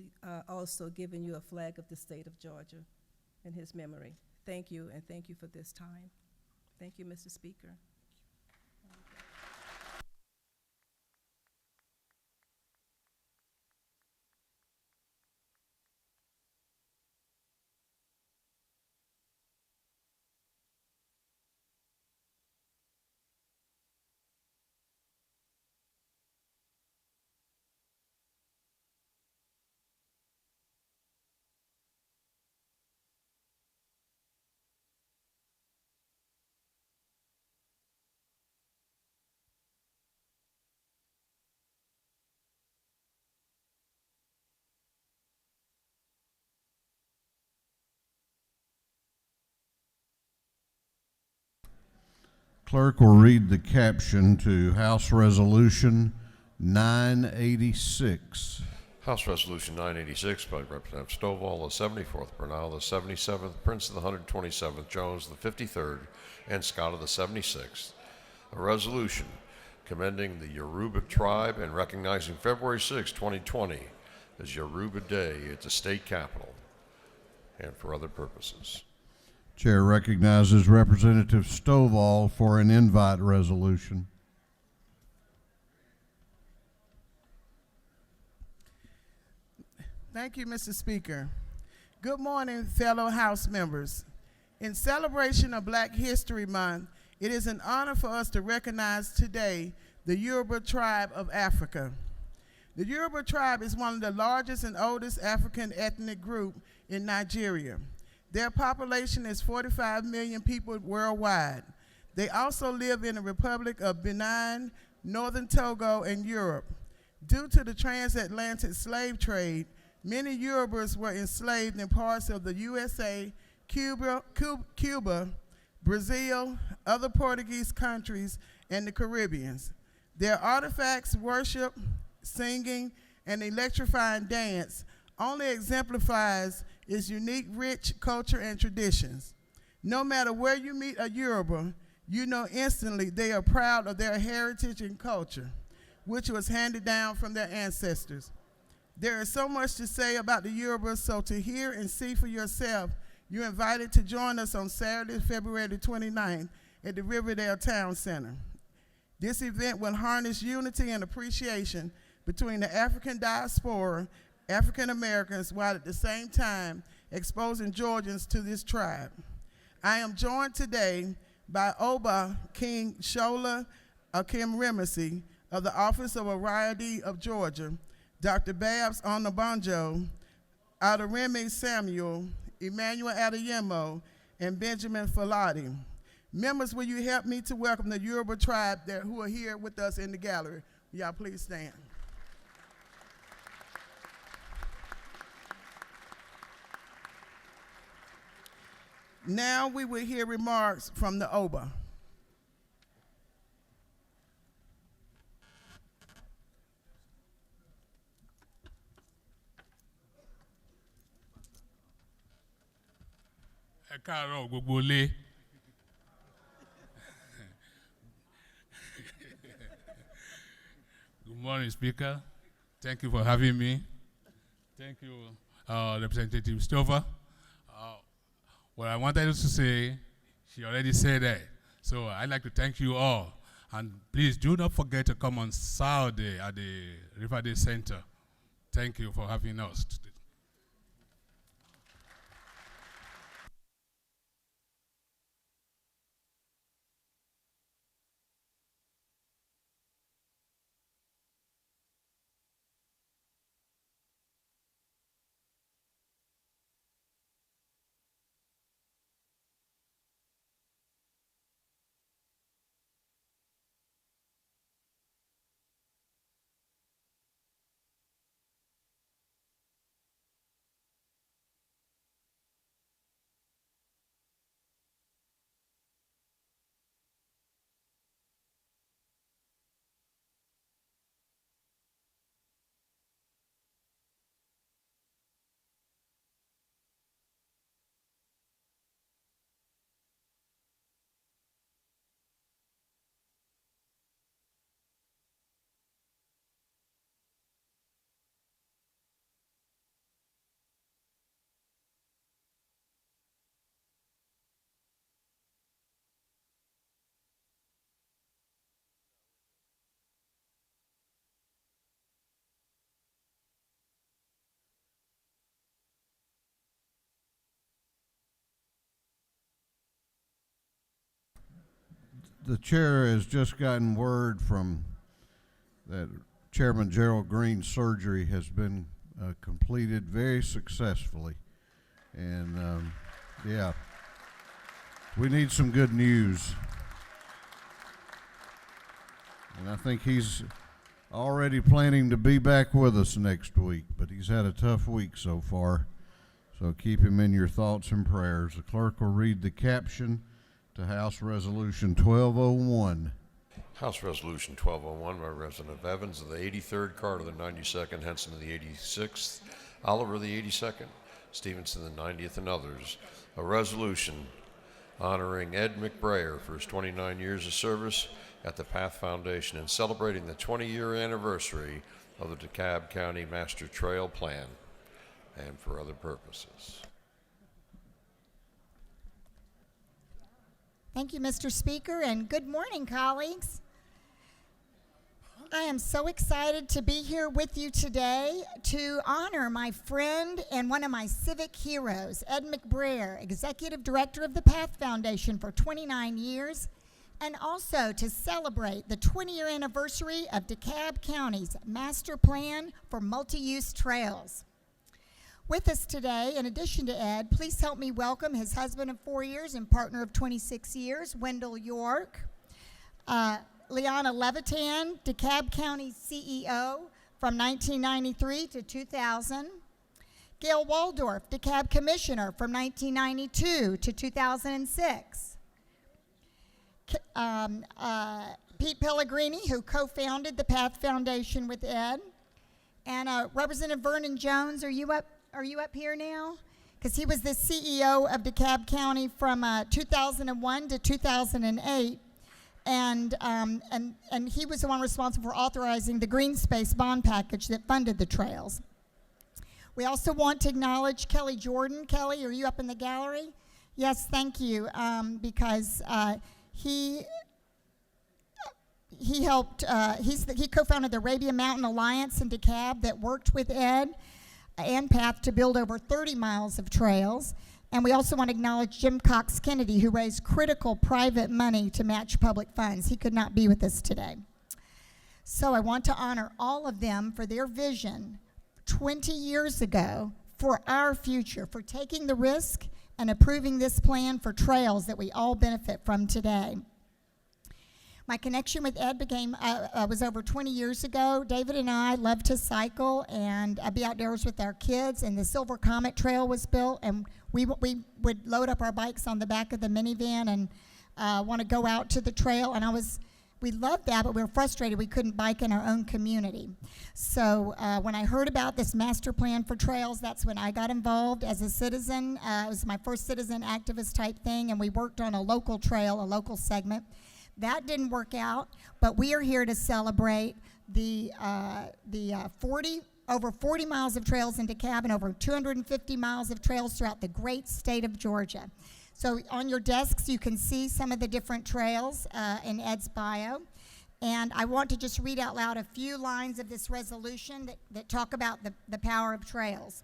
also giving you a flag of the state of Georgia in his memory. Thank you, and thank you for this time. Thank you, Mr. Speaker. Clerk will read the caption to House Resolution 986. House Resolution 986 by Representative Stovall, the 74th, Bernal, the 77th, Prince of the 127th, Jones, the 53rd, and Scott of the 76th. A resolution commending the Yoruba tribe and recognizing February 6, 2020 as Yoruba Day at the state capitol and for other purposes. Chair recognizes Representative Stovall for an invite resolution. Thank you, Mr. Speaker. Good morning, fellow House members. In celebration of Black History Month, it is an honor for us to recognize today the Yoruba tribe of Africa. The Yoruba tribe is one of the largest and oldest African ethnic group in Nigeria. Their population is 45 million people worldwide. They also live in the Republic of Benin, Northern Togo, and Europe. Due to the transatlantic slave trade, many Yorubas were enslaved in parts of the USA, Cuba, Brazil, other Portuguese countries, and the Caribbean. Their artifacts, worship, singing, and electrifying dance only exemplifies its unique, rich culture and traditions. No matter where you meet a Yoruba, you know instantly they are proud of their heritage and culture, which was handed down from their ancestors. There is so much to say about the Yorubas, so to hear and see for yourself, you're invited to join us on Saturday, February 29th at the Riverdale Town Center. This event will harness unity and appreciation between the African diaspora, African Americans, while at the same time exposing Georgians to this tribe. I am joined today by Oba King Shola Akim Remesi of the Office of Oriadi of Georgia, Dr. Babs Onabanjo, Adaremi Samuel, Emmanuel Adeyemo, and Benjamin Falati. Members, will you help me to welcome the Yoruba tribe who are here with us in the gallery? Y'all please stand. Now we will hear remarks from the Oba. Ẹ káàárọ̀ gbogbo ilé. Good morning, Speaker. Thank you for having me. Thank you, Representative Stover. What I wanted to say, she already said that. So I'd like to thank you all. And please do not forget to come on Saturday at the Riverdale Center. Thank you for having us today. the chair has just gotten word from that Chairman Gerald Green's surgery has been completed very successfully. And yeah, we need some good news. And I think he's already planning to be back with us next week, but he's had a tough week so far. So keep him in your thoughts and prayers. The clerk will read the caption to House Resolution 1201. House Resolution 1201 by Representative Evans of the 83rd, Carter the 92nd, Henson of the 86th, Oliver the 82nd, Stevenson the 90th, and others. A resolution honoring Ed McBrayer for his 29 years of service at the Path Foundation and celebrating the 20-year anniversary of the DeKalb County Master Trail Plan and for other purposes. Thank you, Mr. Speaker, and good morning, colleagues. I am so excited to be here with you today to honor my friend and one of my civic heroes, Ed McBrayer, Executive Director of the Path Foundation for 29 years, and also to celebrate the 20-year anniversary of DeKalb County's Master Plan for Multi-Use Trails. With us today, in addition to Ed, please help me welcome his husband of 4 years and partner of 26 years, Wendell York. Liana Levitan, DeKalb County CEO from 1993 to 2000. Gail Waldorf, DeKalb Commissioner from 1992 to 2006. Pete Pellegrini, who co-founded the Path Foundation with Ed. And Representative Vernon Jones, are you up here now? Because he was the CEO of DeKalb County from 2001 to 2008. And he was the one responsible for authorizing the green space bond package that funded the trails. We also want to acknowledge Kelly Jordan. Kelly, are you up in the gallery? Yes, thank you, because he helped, he co-founded the Arabia Mountain Alliance in DeKalb that worked with Ed and Path to build over 30 miles of trails. And we also want to acknowledge Jim Cox Kennedy, who raised critical private money to match public funds. He could not be with us today. So I want to honor all of them for their vision 20 years ago for our future, for taking the risk and approving this plan for trails that we all benefit from today. My connection with Ed was over 20 years ago. David and I love to cycle and be outdoors with our kids, and the Silver Comet Trail was built, and we would load up our bikes on the back of the minivan and want to go out to the trail, and we loved that, but we were frustrated we couldn't bike in our own community. So when I heard about this master plan for trails, that's when I got involved as a citizen. It was my first citizen activist type thing, and we worked on a local trail, a local segment. That didn't work out, but we are here to celebrate the over 40 miles of trails in DeKalb and over 250 miles of trails throughout the great state of Georgia. So on your desks, you can see some of the different trails in Ed's bio. And I want to just read out loud a few lines of this resolution that talk about the power of trails.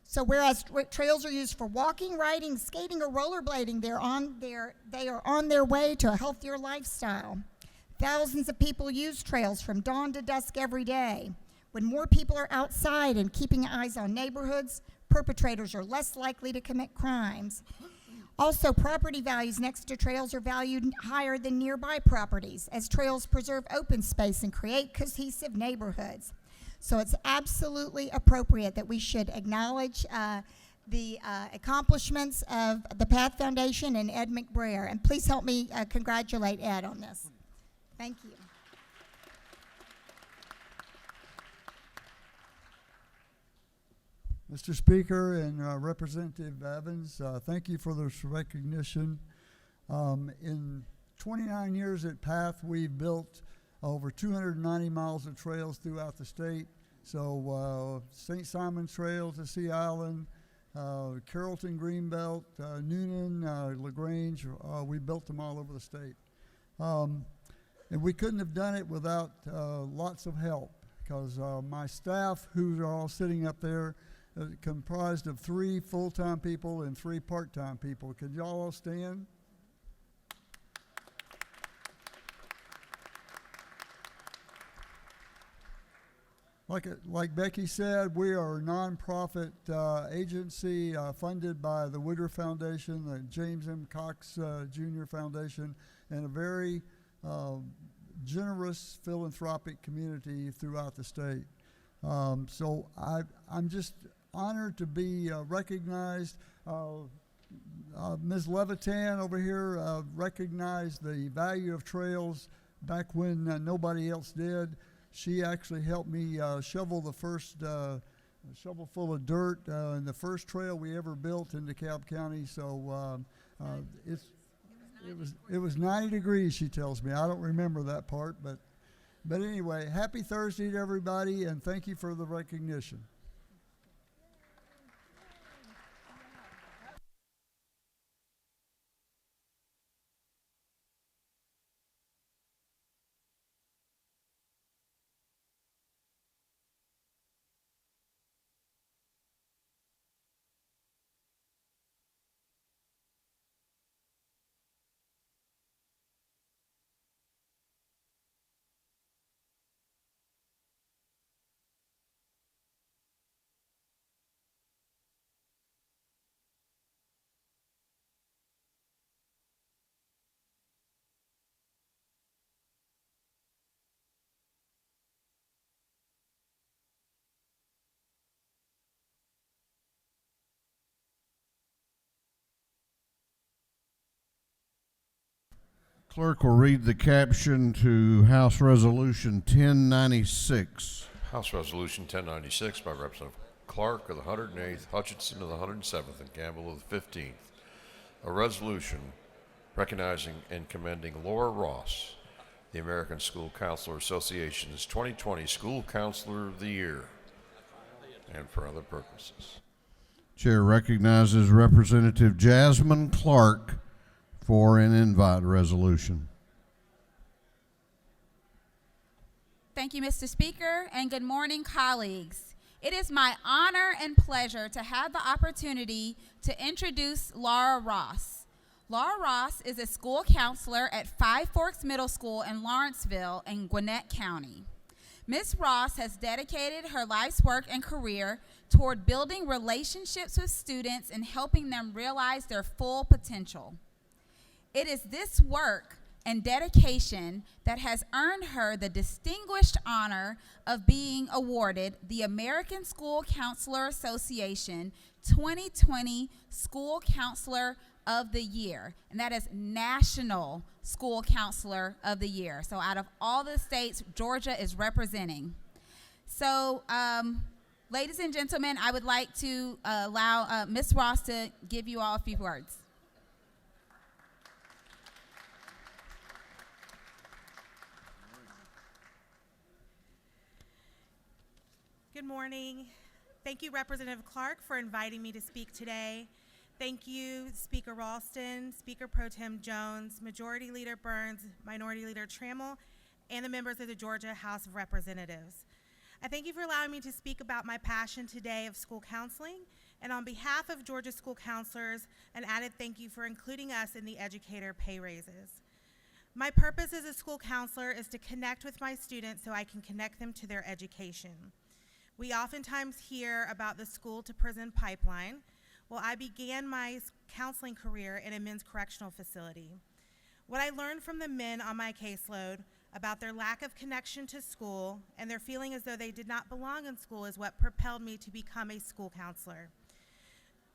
So whereas trails are used for walking, riding, skating, or rollerblading, they are on their way to a healthier lifestyle. Thousands of people use trails from dawn to dusk every day. When more people are outside and keeping eyes on neighborhoods, perpetrators are less likely to commit crimes. Also, property values next to trails are valued higher than nearby properties, as trails preserve open space and create cohesive neighborhoods. So it's absolutely appropriate that we should acknowledge the accomplishments of the Path Foundation and Ed McBrayer. And please help me congratulate Ed on this. Thank you. Mr. Speaker and Representative Evans, thank you for this recognition. In 29 years at Path, we've built over 290 miles of trails throughout the state. So St. Simon Trail to Sea Island, Carrollton Greenbelt, Noonan, LaGrange, we built them all over the state. And we couldn't have done it without lots of help, because my staff, who are all sitting up there, comprised of 3 full-time people and 3 part-time people. Could y'all all stand? Like Becky said, we are a nonprofit agency funded by the Woodruff Foundation, the James M. Cox Jr. Foundation, and a very generous philanthropic community throughout the state. So I'm just honored to be recognized. Ms. Levitan over here recognized the value of trails back when nobody else did. She actually helped me shovel the first shovel full of dirt in the first trail we ever built in DeKalb County. So it was 90 degrees, she tells me. I don't remember that part, but anyway, happy Thursday to everybody, and thank you for the recognition. Clerk will read the caption to House Resolution 1096. House Resolution 1096 by Representative Clark of the 108th, Hutchinson of the 107th, and Campbell of the 15th. A resolution recognizing and commending Laura Ross, the American School Counselor Association's 2020 School Counselor of the Year, and for other purposes. Chair recognizes Representative Jasmine Clark for an invite resolution. Thank you, Mr. Speaker, and good morning, colleagues. It is my honor and pleasure to have the opportunity to introduce Laura Ross. Laura Ross is a school counselor at Five Forks Middle School in Lawrenceville in Gwinnett County. Ms. Ross has dedicated her life's work and career toward building relationships with students and helping them realize their full potential. It is this work and dedication that has earned her the distinguished honor of being awarded the American School Counselor Association 2020 School Counselor of the Year, and that is National School Counselor of the Year. So out of all the states Georgia is representing. So ladies and gentlemen, I would like to allow Ms. Ross to give you all a few words. Good morning. Thank you, Representative Clark, for inviting me to speak today. Thank you, Speaker Ralston, Speaker Pro Tem Jones, Majority Leader Burns, Minority Leader Trammell, and the members of the Georgia House of Representatives. I thank you for allowing me to speak about my passion today of school counseling, and on behalf of Georgia school counselors, an added thank you for including us in the educator pay raises. My purpose as a school counselor is to connect with my students so I can connect them to their education. We oftentimes hear about the school to prison pipeline. Well, I began my counseling career in a men's correctional facility. What I learned from the men on my caseload about their lack of connection to school and their feeling as though they did not belong in school is what propelled me to become a school counselor.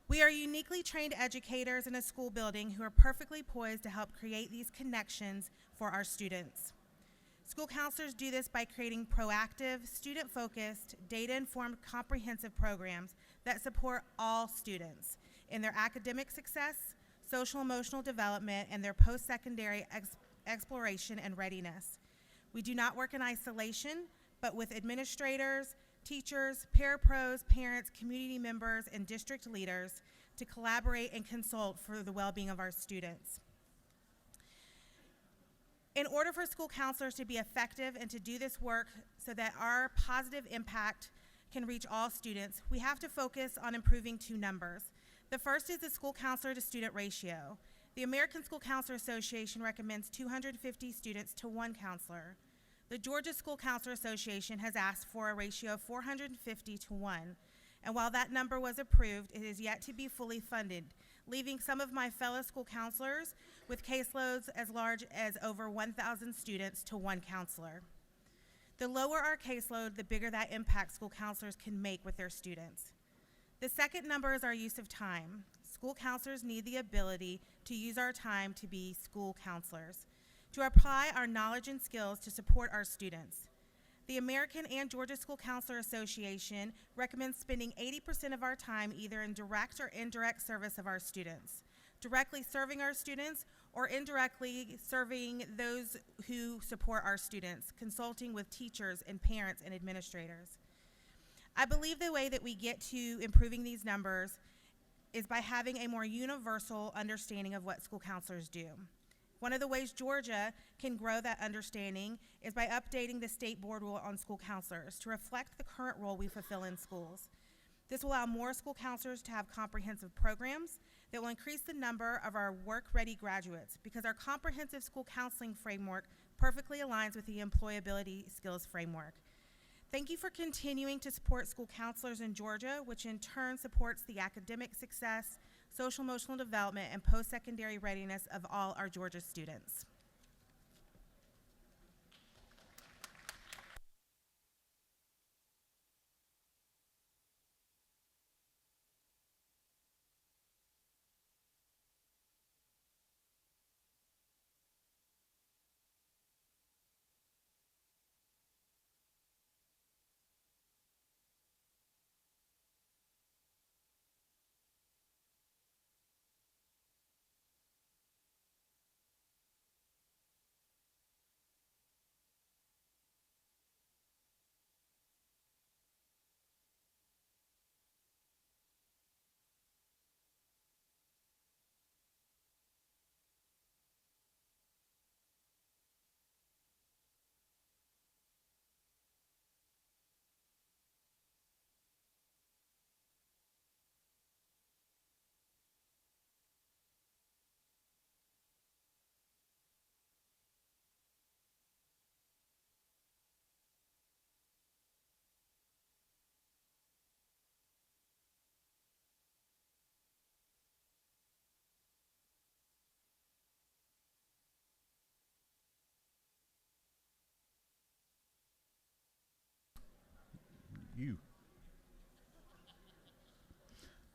We are uniquely trained educators in a school building who are perfectly poised to help create these connections for our students. School counselors do this by creating proactive, student-focused, data-informed, comprehensive programs that support all students in their academic success, social-emotional development, and their post-secondary exploration and readiness. We do not work in isolation, but with administrators, teachers, parapros, parents, community members, and district leaders to collaborate and consult for the well-being of our students. In order for school counselors to be effective and to do this work so that our positive impact can reach all students, we have to focus on improving two numbers. The first is the school counselor to student ratio. The American School Counselor Association recommends 250 students to one counselor. The Georgia School Counselor Association has asked for a ratio of 450 to 1, and while that number was approved, it is yet to be fully funded, leaving some of my fellow school counselors with caseloads as large as over 1,000 students to one counselor. The lower our caseload, the bigger that impact school counselors can make with their students. The second number is our use of time. School counselors need the ability to use our time to be school counselors, to apply our knowledge and skills to support our students. The American and Georgia School Counselor Association recommends spending 80% of our time either in direct or indirect service of our students, directly serving our students or indirectly serving those who support our students, consulting with teachers and parents and administrators. I believe the way that we get to improving these numbers is by having a more universal understanding of what school counselors do. One of the ways Georgia can grow that understanding is by updating the state board rule on school counselors to reflect the current role we fulfill in schools. This will allow more school counselors to have comprehensive programs that will increase the number of our work-ready graduates, because our comprehensive school counseling framework perfectly aligns with the employability skills framework. Thank you for continuing to support school counselors in Georgia, which in turn supports the academic success, social emotional development, and post-secondary readiness of all our Georgia students.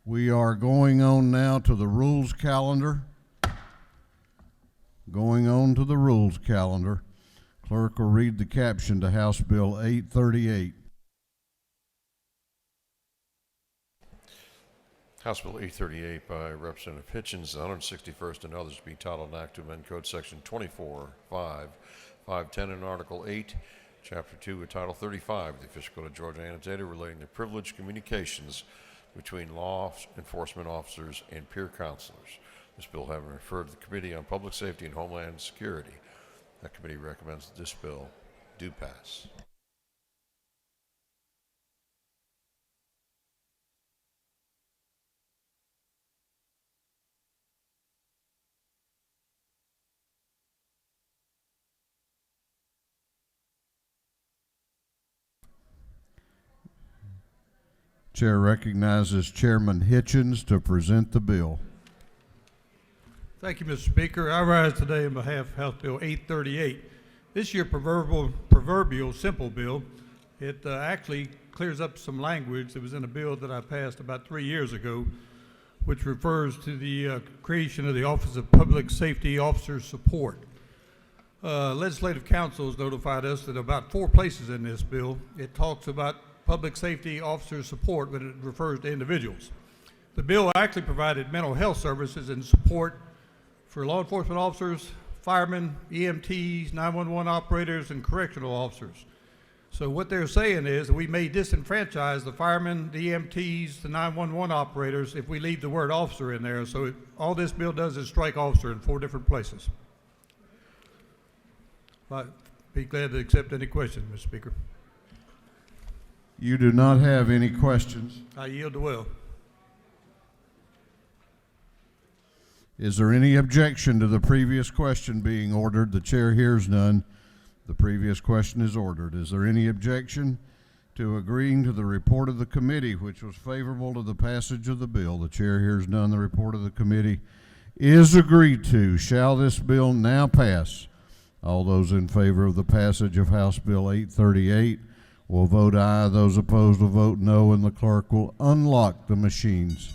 We are going on now to the rules calendar. Going on to the rules calendar. Clerk will read the caption to House Bill 838. House Bill 838 by Representative Hitchens, the 161st and others, be titled an act to amend Code Section 24.5.510 and Article 8, Chapter 2, with Title 35 of the Official Code of Georgia annotated relating to privileged communications between law enforcement officers and peer counselors. This bill having referred to the Committee on Public Safety and Homeland Security. That committee recommends that this bill do pass. Chair recognizes Chairman Hitchens to present the bill. Thank you, Mr. Speaker. I rise today on behalf of House Bill 838. This year proverbial simple bill. It actually clears up some language that was in a bill that I passed about 3 years ago, which refers to the creation of the Office of Public Safety Officer Support. Legislative Council has notified us that about 4 places in this bill it talks about public safety officer support when it refers to individuals. The bill actually provided mental health services and support for law enforcement officers, firemen, EMTs, 911 operators, and correctional officers. So what they're saying is that we may disenfranchise the firemen, the EMTs, the 911 operators if we leave the word officer in there. So all this bill does is strike officer in 4 different places. I'd be glad to accept any questions, Mr. Speaker. You do not have any questions. I yield the will. Is there any objection to the previous question being ordered? The chair hears none. The The previous question is ordered. Is there any objection to agreeing to the report of the committee, which was favorable to the passage of the bill? The chair hears none. The report of the committee is agreed to. Shall this bill now pass? All those in favor of the passage of House Bill 838 will vote aye. Those opposed will vote no, and the clerk will unlock the machines.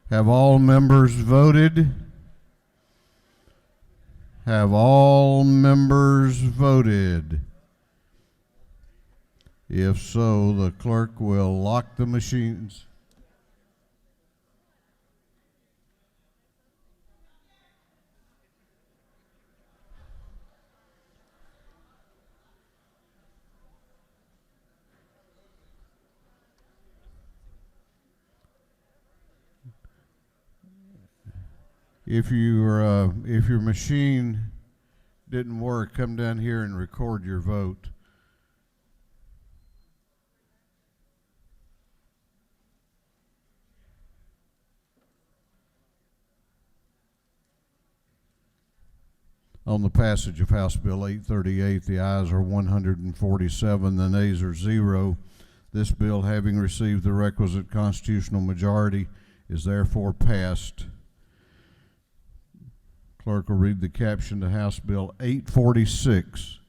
Have all members voted? Have all members voted? If so, the clerk will lock the machines. If your machine didn't work, come down here and record your vote. On the passage of House Bill 838, the ayes are 147, the nays are 0. This bill, having received the requisite constitutional majority, is therefore passed. Clerk will read the caption to House Bill 846.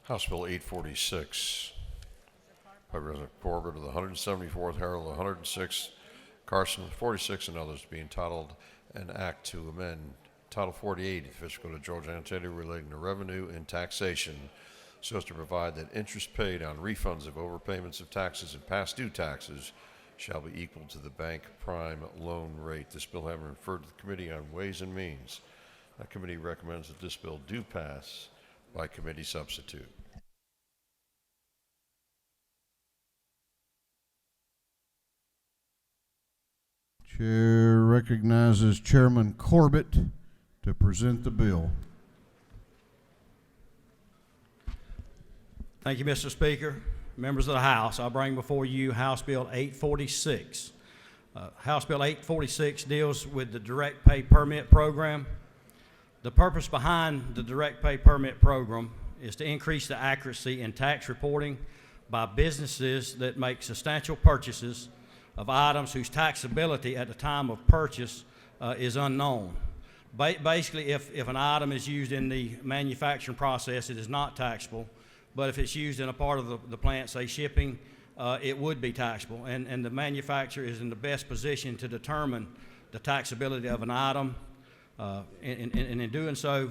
House Bill 846 by Representative Corbett of the 174th Herald, the 106th Carson, 46, and others, to be entitled an act to amend Title 48 of the Official Code of Georgia, Ontario relating to revenue and taxation, so as to provide that interest paid on refunds of overpayments of taxes and past due taxes shall be equal to the bank prime loan rate. This bill having referred to the Committee on Ways and Means. That committee recommends that this bill do pass by committee substitute. Chair recognizes Chairman Corbett to present the bill. Thank you, Mr. Speaker. Members of the House, I bring before you House Bill 846. House Bill 846 deals with the direct pay permit program. The purpose behind the direct pay permit program is to increase the accuracy in tax reporting by businesses that make substantial purchases of items whose taxability at the time of purchase is unknown. Basically, if an item is used in the manufacturing process, it is not taxable. But if it's used in a part of the plant, say shipping, it would be taxable. And the manufacturer is in the best position to determine the taxability of an item. And in doing so,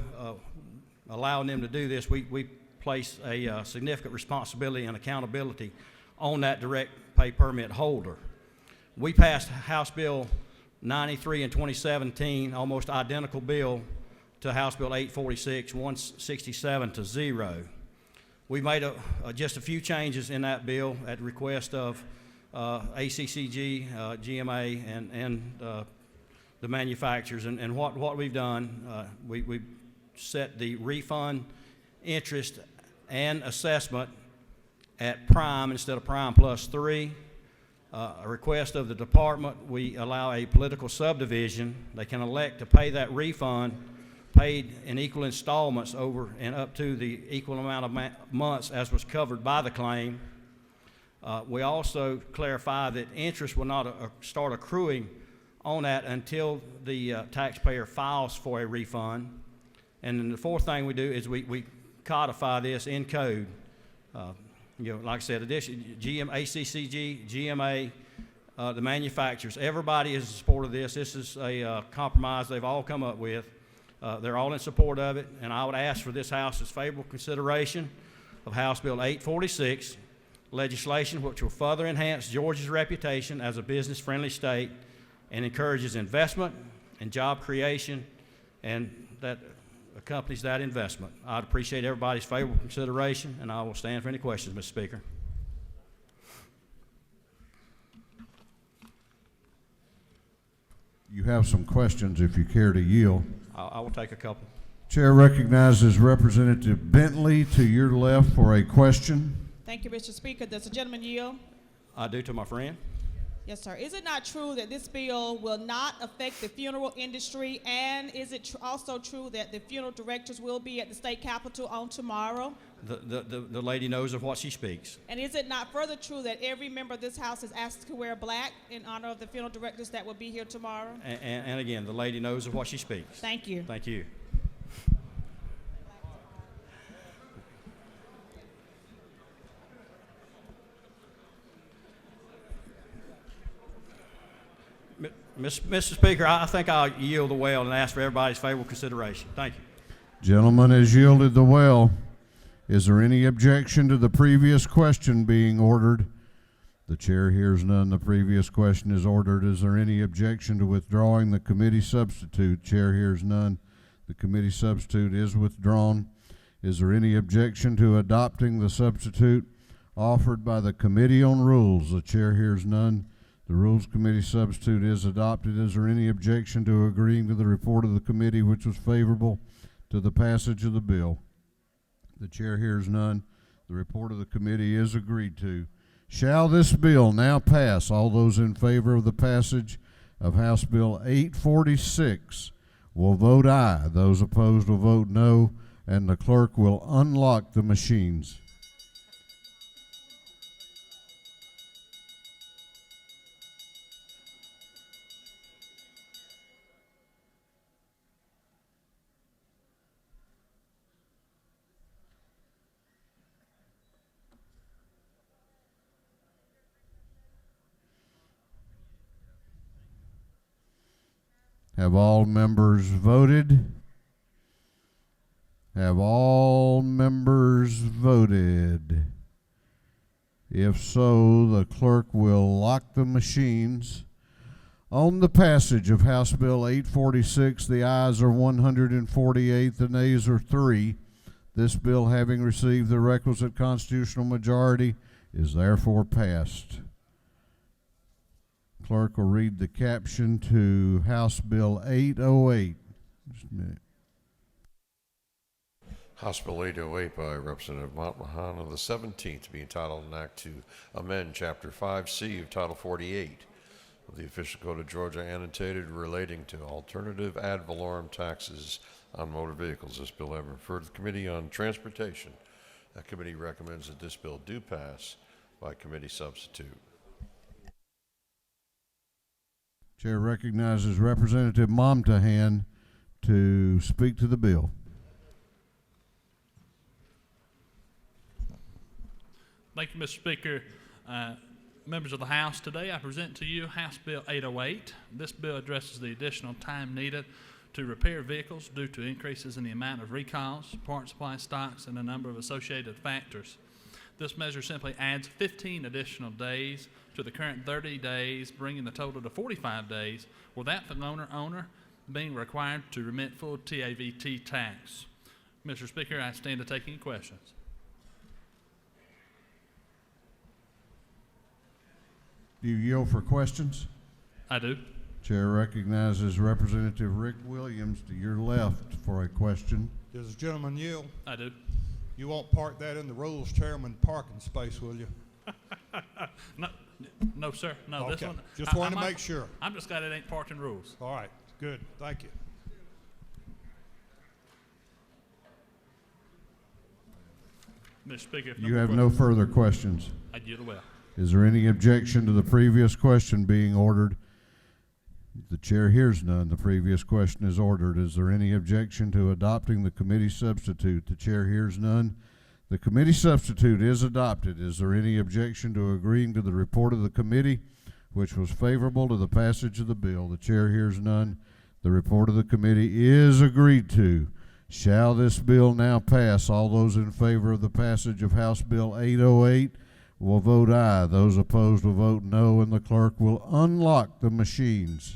allowing them to do this, we place a significant responsibility and accountability on that direct pay permit holder. We passed House Bill 93 in 2017, almost identical bill to House Bill 846, 167 to 0. We made just a few changes in that bill at the request of ACCG, GMA, and the manufacturers. And what we've done, we set the refund, interest, and assessment at prime instead of prime plus 3. A request of the department, we allow a political subdivision. They can elect to pay that refund paid in equal installments over and up to the equal amount of months as was covered by the claim. We also clarify that interest will not start accruing on that until the taxpayer files for a refund. And then the fourth thing we do is we codify this in code. Like I said, ACCG, GMA, the manufacturers, everybody is in support of this. This is a compromise they've all come up with. They're all in support of it, and I would ask for this House's favorable consideration of House Bill 846, legislation which will further enhance Georgia's reputation as a business-friendly state and encourages investment and job creation, and that accompanies that investment. I'd appreciate everybody's favorable consideration, and I will stand for any questions, Mr. Speaker. You have some questions if you care to yield. I will take a couple. Chair recognizes Representative Bentley to your left for a question. Thank you, Mr. Speaker. Does the gentleman yield? I do, to my friend. Yes, sir. Is it not true that this bill will not affect the funeral industry? And is it also true that the funeral directors will be at the state capitol on tomorrow? The lady knows of what she speaks. And is it not further true that every member of this House is asked to wear black in honor of the funeral directors that will be here tomorrow? And again, the lady knows of what she speaks. Thank you. Thank you. Mr. Speaker, I think I'll yield the well and ask for everybody's favorable consideration. Thank you. Gentleman has yielded the well. Is there any objection to the previous question being ordered? The chair hears none. The previous question is ordered. Is there any objection to withdrawing the committee substitute? Chair hears none. The committee substitute is withdrawn. Is there any objection to adopting the substitute offered by the Committee on Rules? The chair hears none. The Rules Committee substitute is adopted. Is there any objection to agreeing to the report of the committee which was favorable to the passage of the bill? The chair hears none. The report of the committee is agreed to. Shall this bill now pass? All those in favor of the passage of House Bill 846 will vote aye. Those opposed will vote no, and the clerk will unlock the machines. Have all members voted? Have all members voted? If so, the clerk will lock the machines. On the passage of House Bill 846, the ayes are 148, the nays are 3. This bill, having received the requisite constitutional majority, is therefore passed. Clerk will read the caption to House Bill 808. Just a minute. House Bill 808 by Representative Montmahan of the 17th to be entitled an act to amend Chapter 5C of Title 48 of the Official Code of Georgia annotated relating to alternative ad valorem taxes on motor vehicles. This bill having referred to the Committee on Transportation. That committee recommends that this bill do pass by committee substitute. Chair recognizes Representative Montmahan to speak to the bill. Thank you, Mr. Speaker. Members of the House, today I present to you House Bill 808. This bill addresses the additional time needed to repair vehicles due to increases in the amount of recalls, part supply stocks, and a number of associated factors. This measure simply adds 15 additional days to the current 30 days, bringing the total to 45 days, without the owner being required to remit full TAVT tax. Mr. Speaker, I stand to take any questions. Do you yield for questions? I do. Chair recognizes Representative Rick Williams to your left for a question. Does the gentleman yield? I do. You won't park that in the Rules Chairman parking space, will you? No, sir. No, okay. This one. Just wanted to make sure. I'm just glad it ain't parked in rules. All right. Good. Thank you. Mr. Speaker, You have no further questions. I yield well. Is there any objection to the previous question being ordered? The chair hears none. The previous question is ordered. Is there any objection to adopting the committee substitute? The chair hears none. The committee substitute is adopted. Is there any objection to agreeing to the report of the committee, which was favorable to the passage of the bill? The chair hears none. The report of the committee is agreed to. Shall this bill now pass? All those in favor of the passage of House Bill 808 will vote aye. Those opposed will vote no, and the clerk will unlock the machines.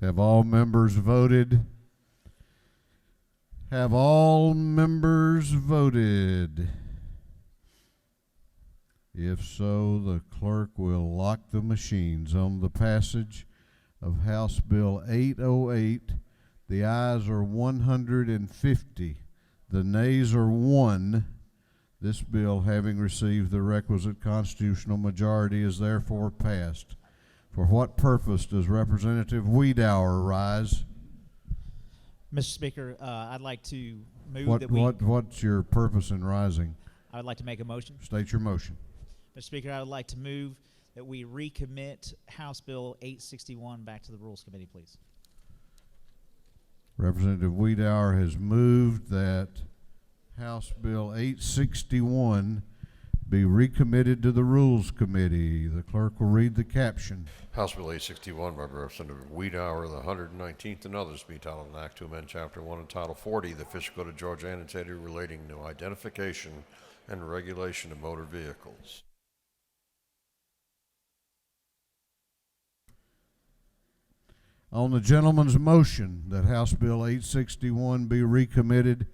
Have all members voted? Have all members voted? If so, the clerk will lock the machines on the passage of House Bill 808. The ayes are 150. The nays are 1. This bill, having received the requisite constitutional majority, is therefore passed. For what purpose does Representative Wiedauer rise? Mr. Speaker, I'd like to move that we... What's your purpose in rising? I would like to make a motion. State your motion. Mr. Speaker, I would like to move that we recommit House Bill 861 back to the Rules Committee, please. Representative Wiedauer has moved that House Bill 861 be recommitted to the Rules Committee. The clerk will read the caption. House Bill 861 by Representative Wiedauer, the 119th, and others be titled an Act to amend Chapter 1 and Title 40 of the Official Code of Georgia annotated relating to identification and regulation of motor vehicles. On the gentleman's motion that House Bill 861 be recommitted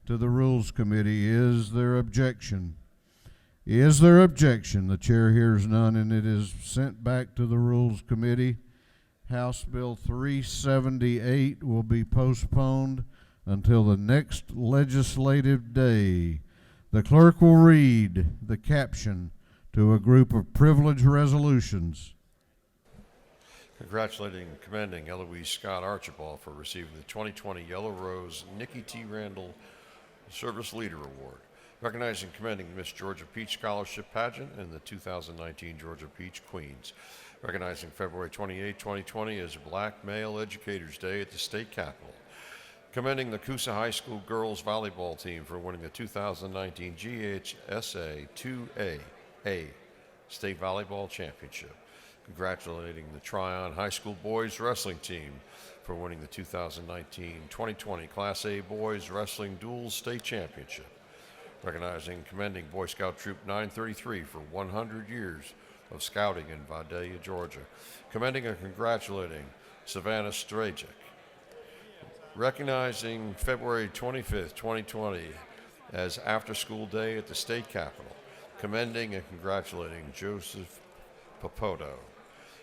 to the Rules Committee, is there objection? Is there objection? The chair hears none, and it is sent back to the Rules Committee. House Bill 378 will be postponed until the next legislative day. The clerk will read the caption to a group of privileged resolutions. Congratulating and commending Eloise Scott Archibald for receiving the 2020 Yellow Rose Nikki T. Randall Service Leader Award. Recognizing and commending Miss Georgia Peach Scholarship Pageant and the 2019 Georgia Peach Queens. Recognizing February 28, 2020 as Black Male Educators Day at the State Capitol. Commending the Coosa High School girls volleyball team for winning the 2019 GHSA 2A State Volleyball Championship. Congratulating the Tryon High School boys wrestling team for winning the 2019-2020 Class A Boys Wrestling Duals State Championship. Recognizing and commending Boy Scout Troop 933 for 100 years of scouting in Vidalia, Georgia. Commending and congratulating Savannah Strajic. Recognizing February 25th, 2020 as After School Day at the State Capitol. Commending and congratulating Joseph Popoto.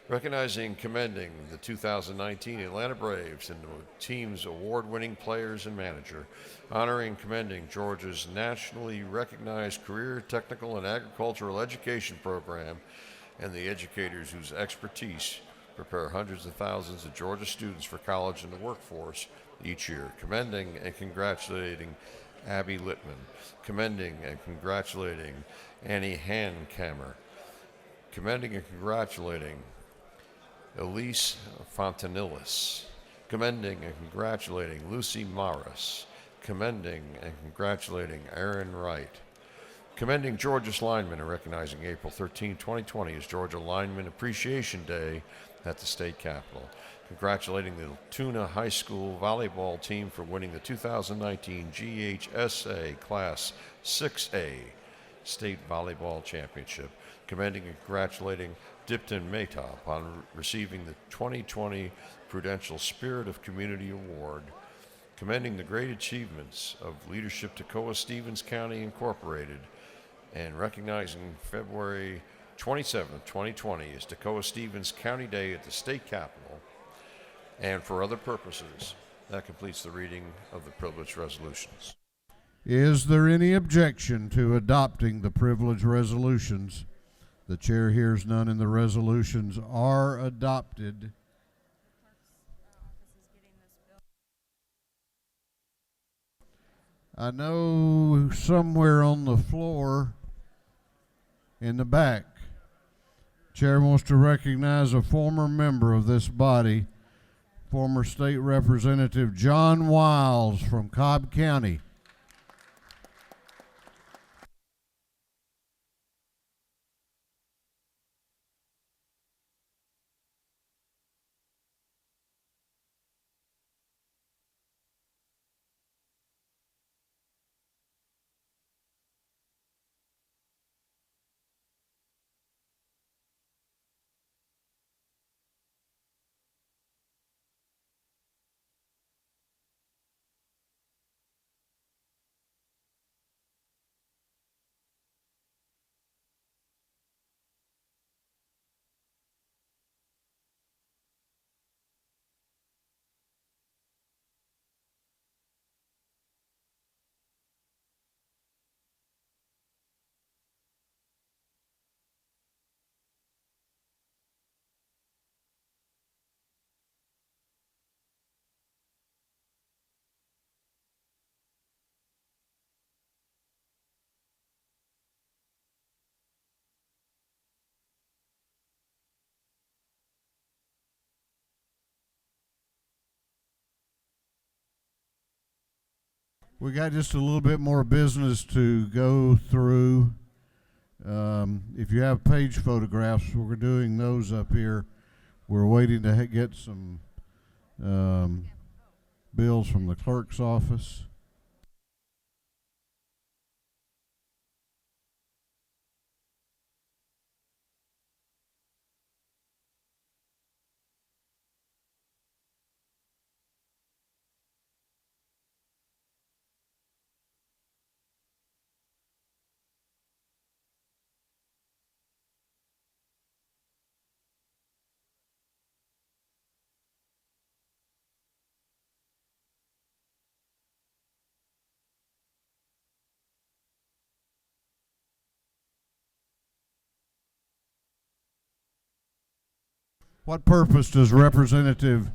Recognizing and commending the 2019 Atlanta Braves and the team's award-winning players and manager. Honoring and commending Georgia's nationally recognized career, technical, and agricultural education program and the educators whose expertise prepare hundreds of thousands of Georgia students for college and the workforce each year. Commending and congratulating Abby Littman. Commending and congratulating Annie Hankammer. Commending and congratulating Elise Fontanillis. Commending and congratulating Lucy Morris. Commending and congratulating Aaron Wright. Commending Georgia's linemen and recognizing April 13, 2020 as Georgia Lineman Appreciation Day at the State Capitol. Congratulating the Tuna High School volleyball team for winning the 2019 GHSA Class 6A State Volleyball Championship. Commending and congratulating Dipton Maytop on receiving the 2020 Prudential Spirit of Community Award. Commending the great achievements of Leadership Toccoa-Stevens County Incorporated and recognizing February 27, 2020 as Toccoa-Stevens County Day at the State Capitol. And for other purposes, that completes the reading of the privileged resolutions. Is there any objection to adopting the privileged resolutions? The chair hears none, and the resolutions are adopted. I know somewhere on the floor in the back, chair wants to recognize a former member of this body, former State Representative John Wiles from Cobb County. We got just a little bit more business to go through. If you have page photographs, we're doing those up here. We're waiting to get some bills from the clerk's office. What purpose does Representative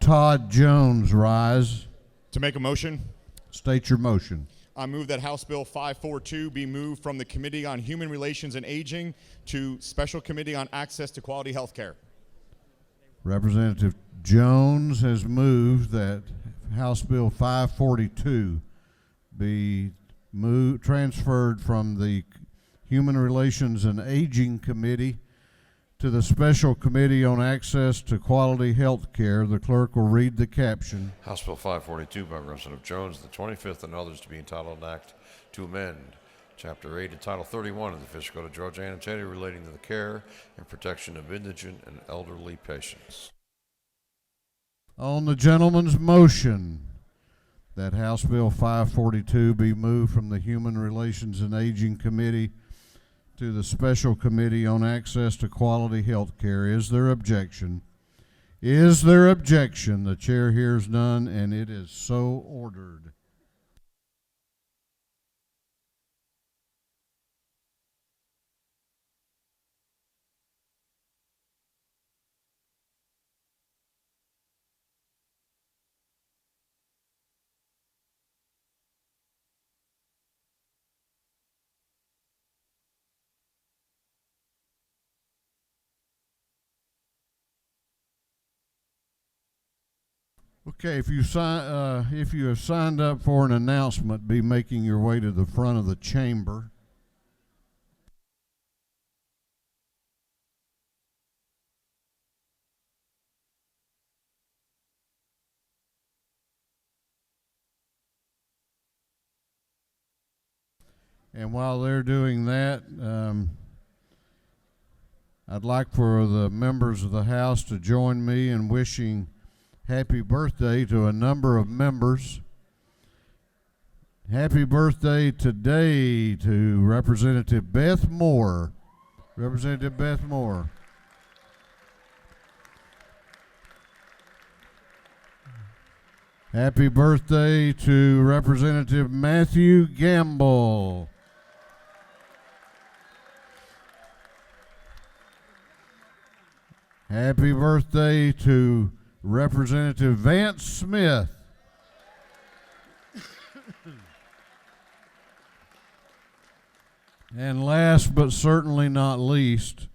Todd Jones rise? To make a motion, State your motion. I move that House Bill 542 be moved from the Committee on Human Relations and Aging to Special Committee on Access to Quality Health Care. Representative Jones has moved that House Bill 542 be transferred from the Human Relations and Aging Committee to the Special Committee on Access to Quality Health Care. The clerk will read the caption. House Bill 542 by Representative Jones, the 25th, and others to be entitled an act to amend Chapter 8 and Title 31 of the Official Code of Georgia annotated relating to the care and protection of indigent and elderly patients. On the gentleman's motion that House Bill 542 be moved from the Human Relations and Aging Committee to the Special Committee on Access to Quality Health Care. Is there objection? Is there objection? The chair hears none, and it is so ordered. Okay, if you have signed up for an announcement, be making your way to the front of the chamber. And while they're doing that, I'd like for the members of the House to join me in wishing happy birthday to a number of members. Happy birthday today to Representative Beth Moore. Representative Beth Moore. Happy birthday to Representative Matthew Gamble. Happy birthday to Representative Vance Smith. And last but certainly not least,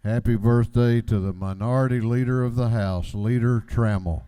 happy birthday to the Minority Leader of the House, Leader Trammell.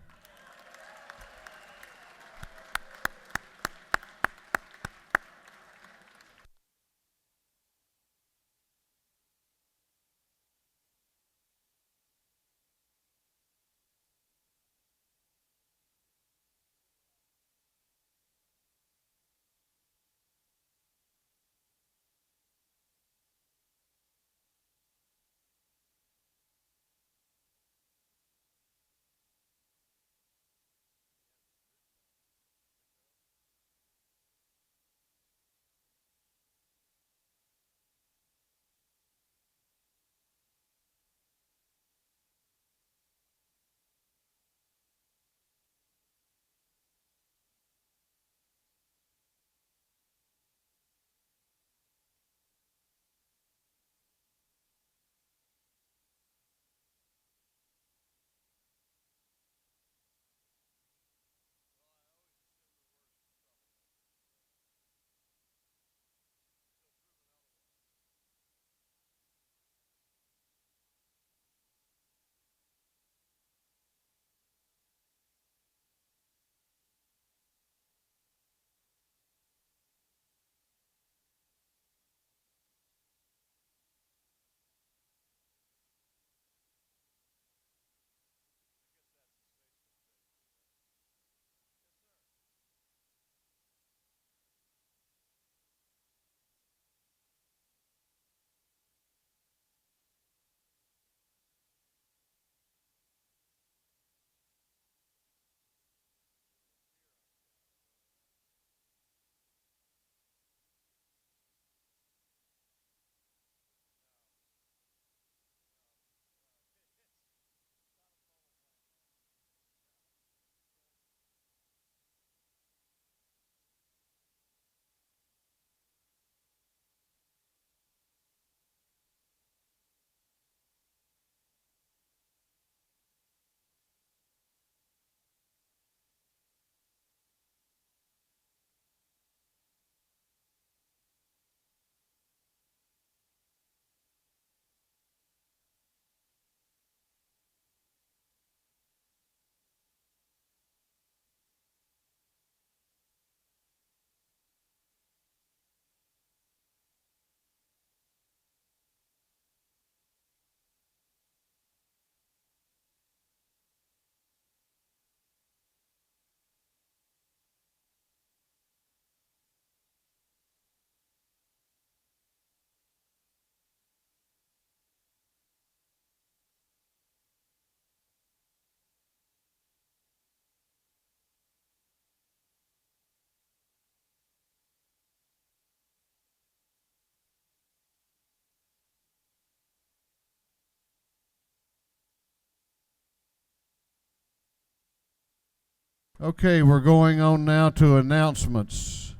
Okay, we're going on now to announcements.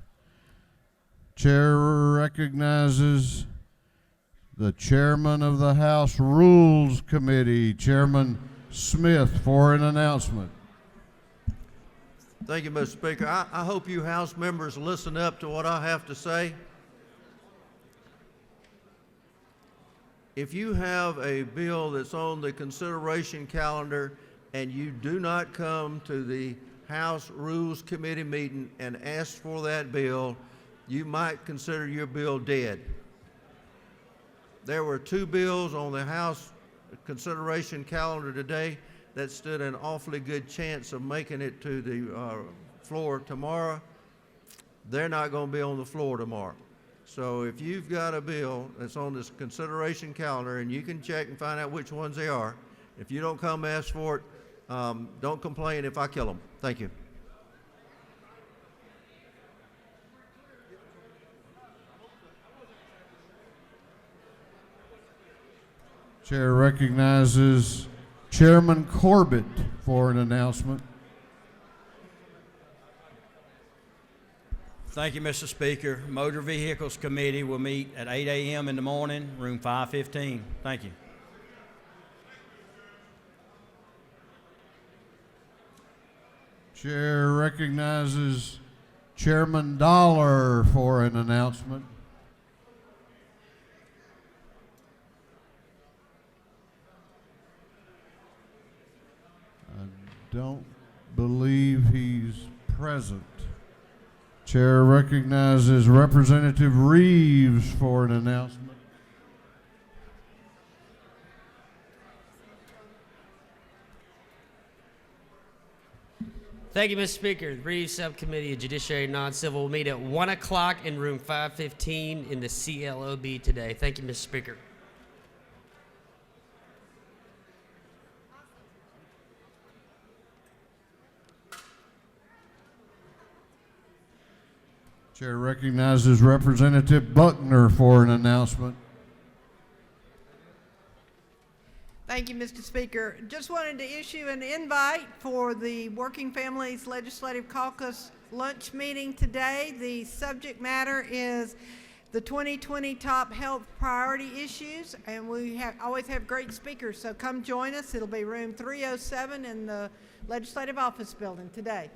Chair recognizes the chairman of the House Rules Committee, Chairman Smith, for an announcement. Thank you, Mr. Speaker. I hope you House members listen up to what I have to say. If you have a bill that's on the consideration calendar and you do not come to the House Rules Committee meeting and ask for that bill, you might consider your bill dead. There were 2 bills on the House consideration calendar today that stood an awfully good chance of making it to the floor tomorrow. They're not going to be on the floor tomorrow. So if you've got a bill that's on this consideration calendar, and you can check and find out which ones they are, if you don't come ask for it, don't complain if I kill them. Thank you. Chair recognizes Chairman Corbett for an announcement. Thank you, Mr. Speaker. Motor Vehicles Committee will meet at 8 a.m. in the morning, room 515. Thank you. Chair recognizes Chairman Dollar for an announcement. I don't believe he's present. Chair recognizes Representative Reeves for an announcement. Thank you, Mr. Speaker. The Reeves Subcommittee of Judiciary and Non-Civil will meet at 1 o'clock in room 515 in the CLOB today. Thank you, Mr. Speaker. Chair recognizes Representative Buckner for an announcement. Thank you, Mr. Speaker. Just wanted to issue an invite for the Working Families Legislative Caucus lunch meeting today. The subject matter is the 2020 top health priority issues, and we always have great speakers, so come join us. It'll be room 307 in the Legislative Office Building today.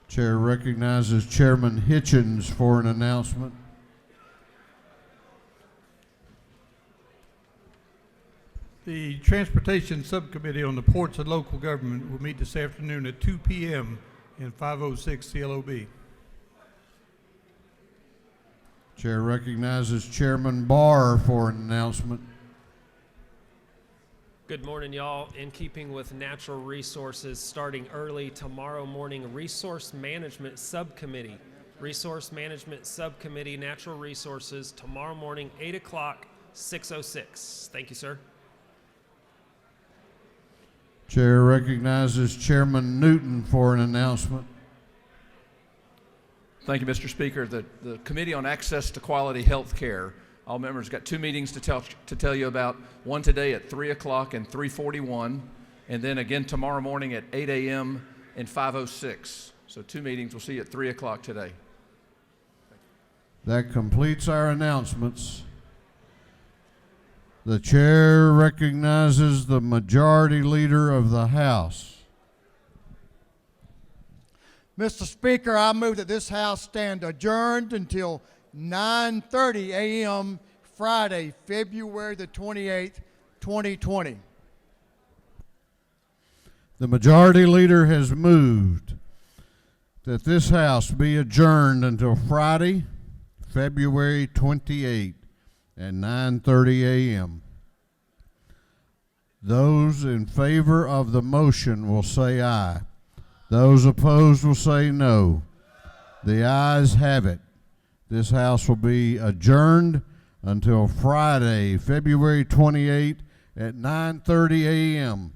Chair recognizes Chairman Hitchens for an announcement. The Transportation Subcommittee on the Ports and Local Government will meet this afternoon at 2 p.m. in 506 CLOB. Chair recognizes Chairman Barr for an announcement. Good morning, y'all. In keeping with natural resources, starting early tomorrow morning, Resource Management Subcommittee. Resource Management Subcommittee, Natural Resources, tomorrow morning, 8 o'clock, 6:06. Thank you, sir. Chair recognizes Chairman Newton for an announcement. Thank you, Mr. Speaker. The Committee on Access to Quality Health Care, all members got 2 meetings to tell you about. One today at 3 o'clock and 3:41, and then again tomorrow morning at 8 a.m. and 5:06. So 2 meetings. We'll see you at 3 o'clock today. That completes our announcements. The chair recognizes the Majority Leader of the House. Mr. Speaker, I move that this House stand adjourned until 9:30 a.m. Friday, February the 28th, 2020. The Majority Leader has moved that this House be adjourned until Friday, February 28th at 9:30 a.m. Those in favor of the motion will say aye. Those opposed will say no. The ayes have it. This House will be adjourned until Friday, February 28th at 9:30 a.m.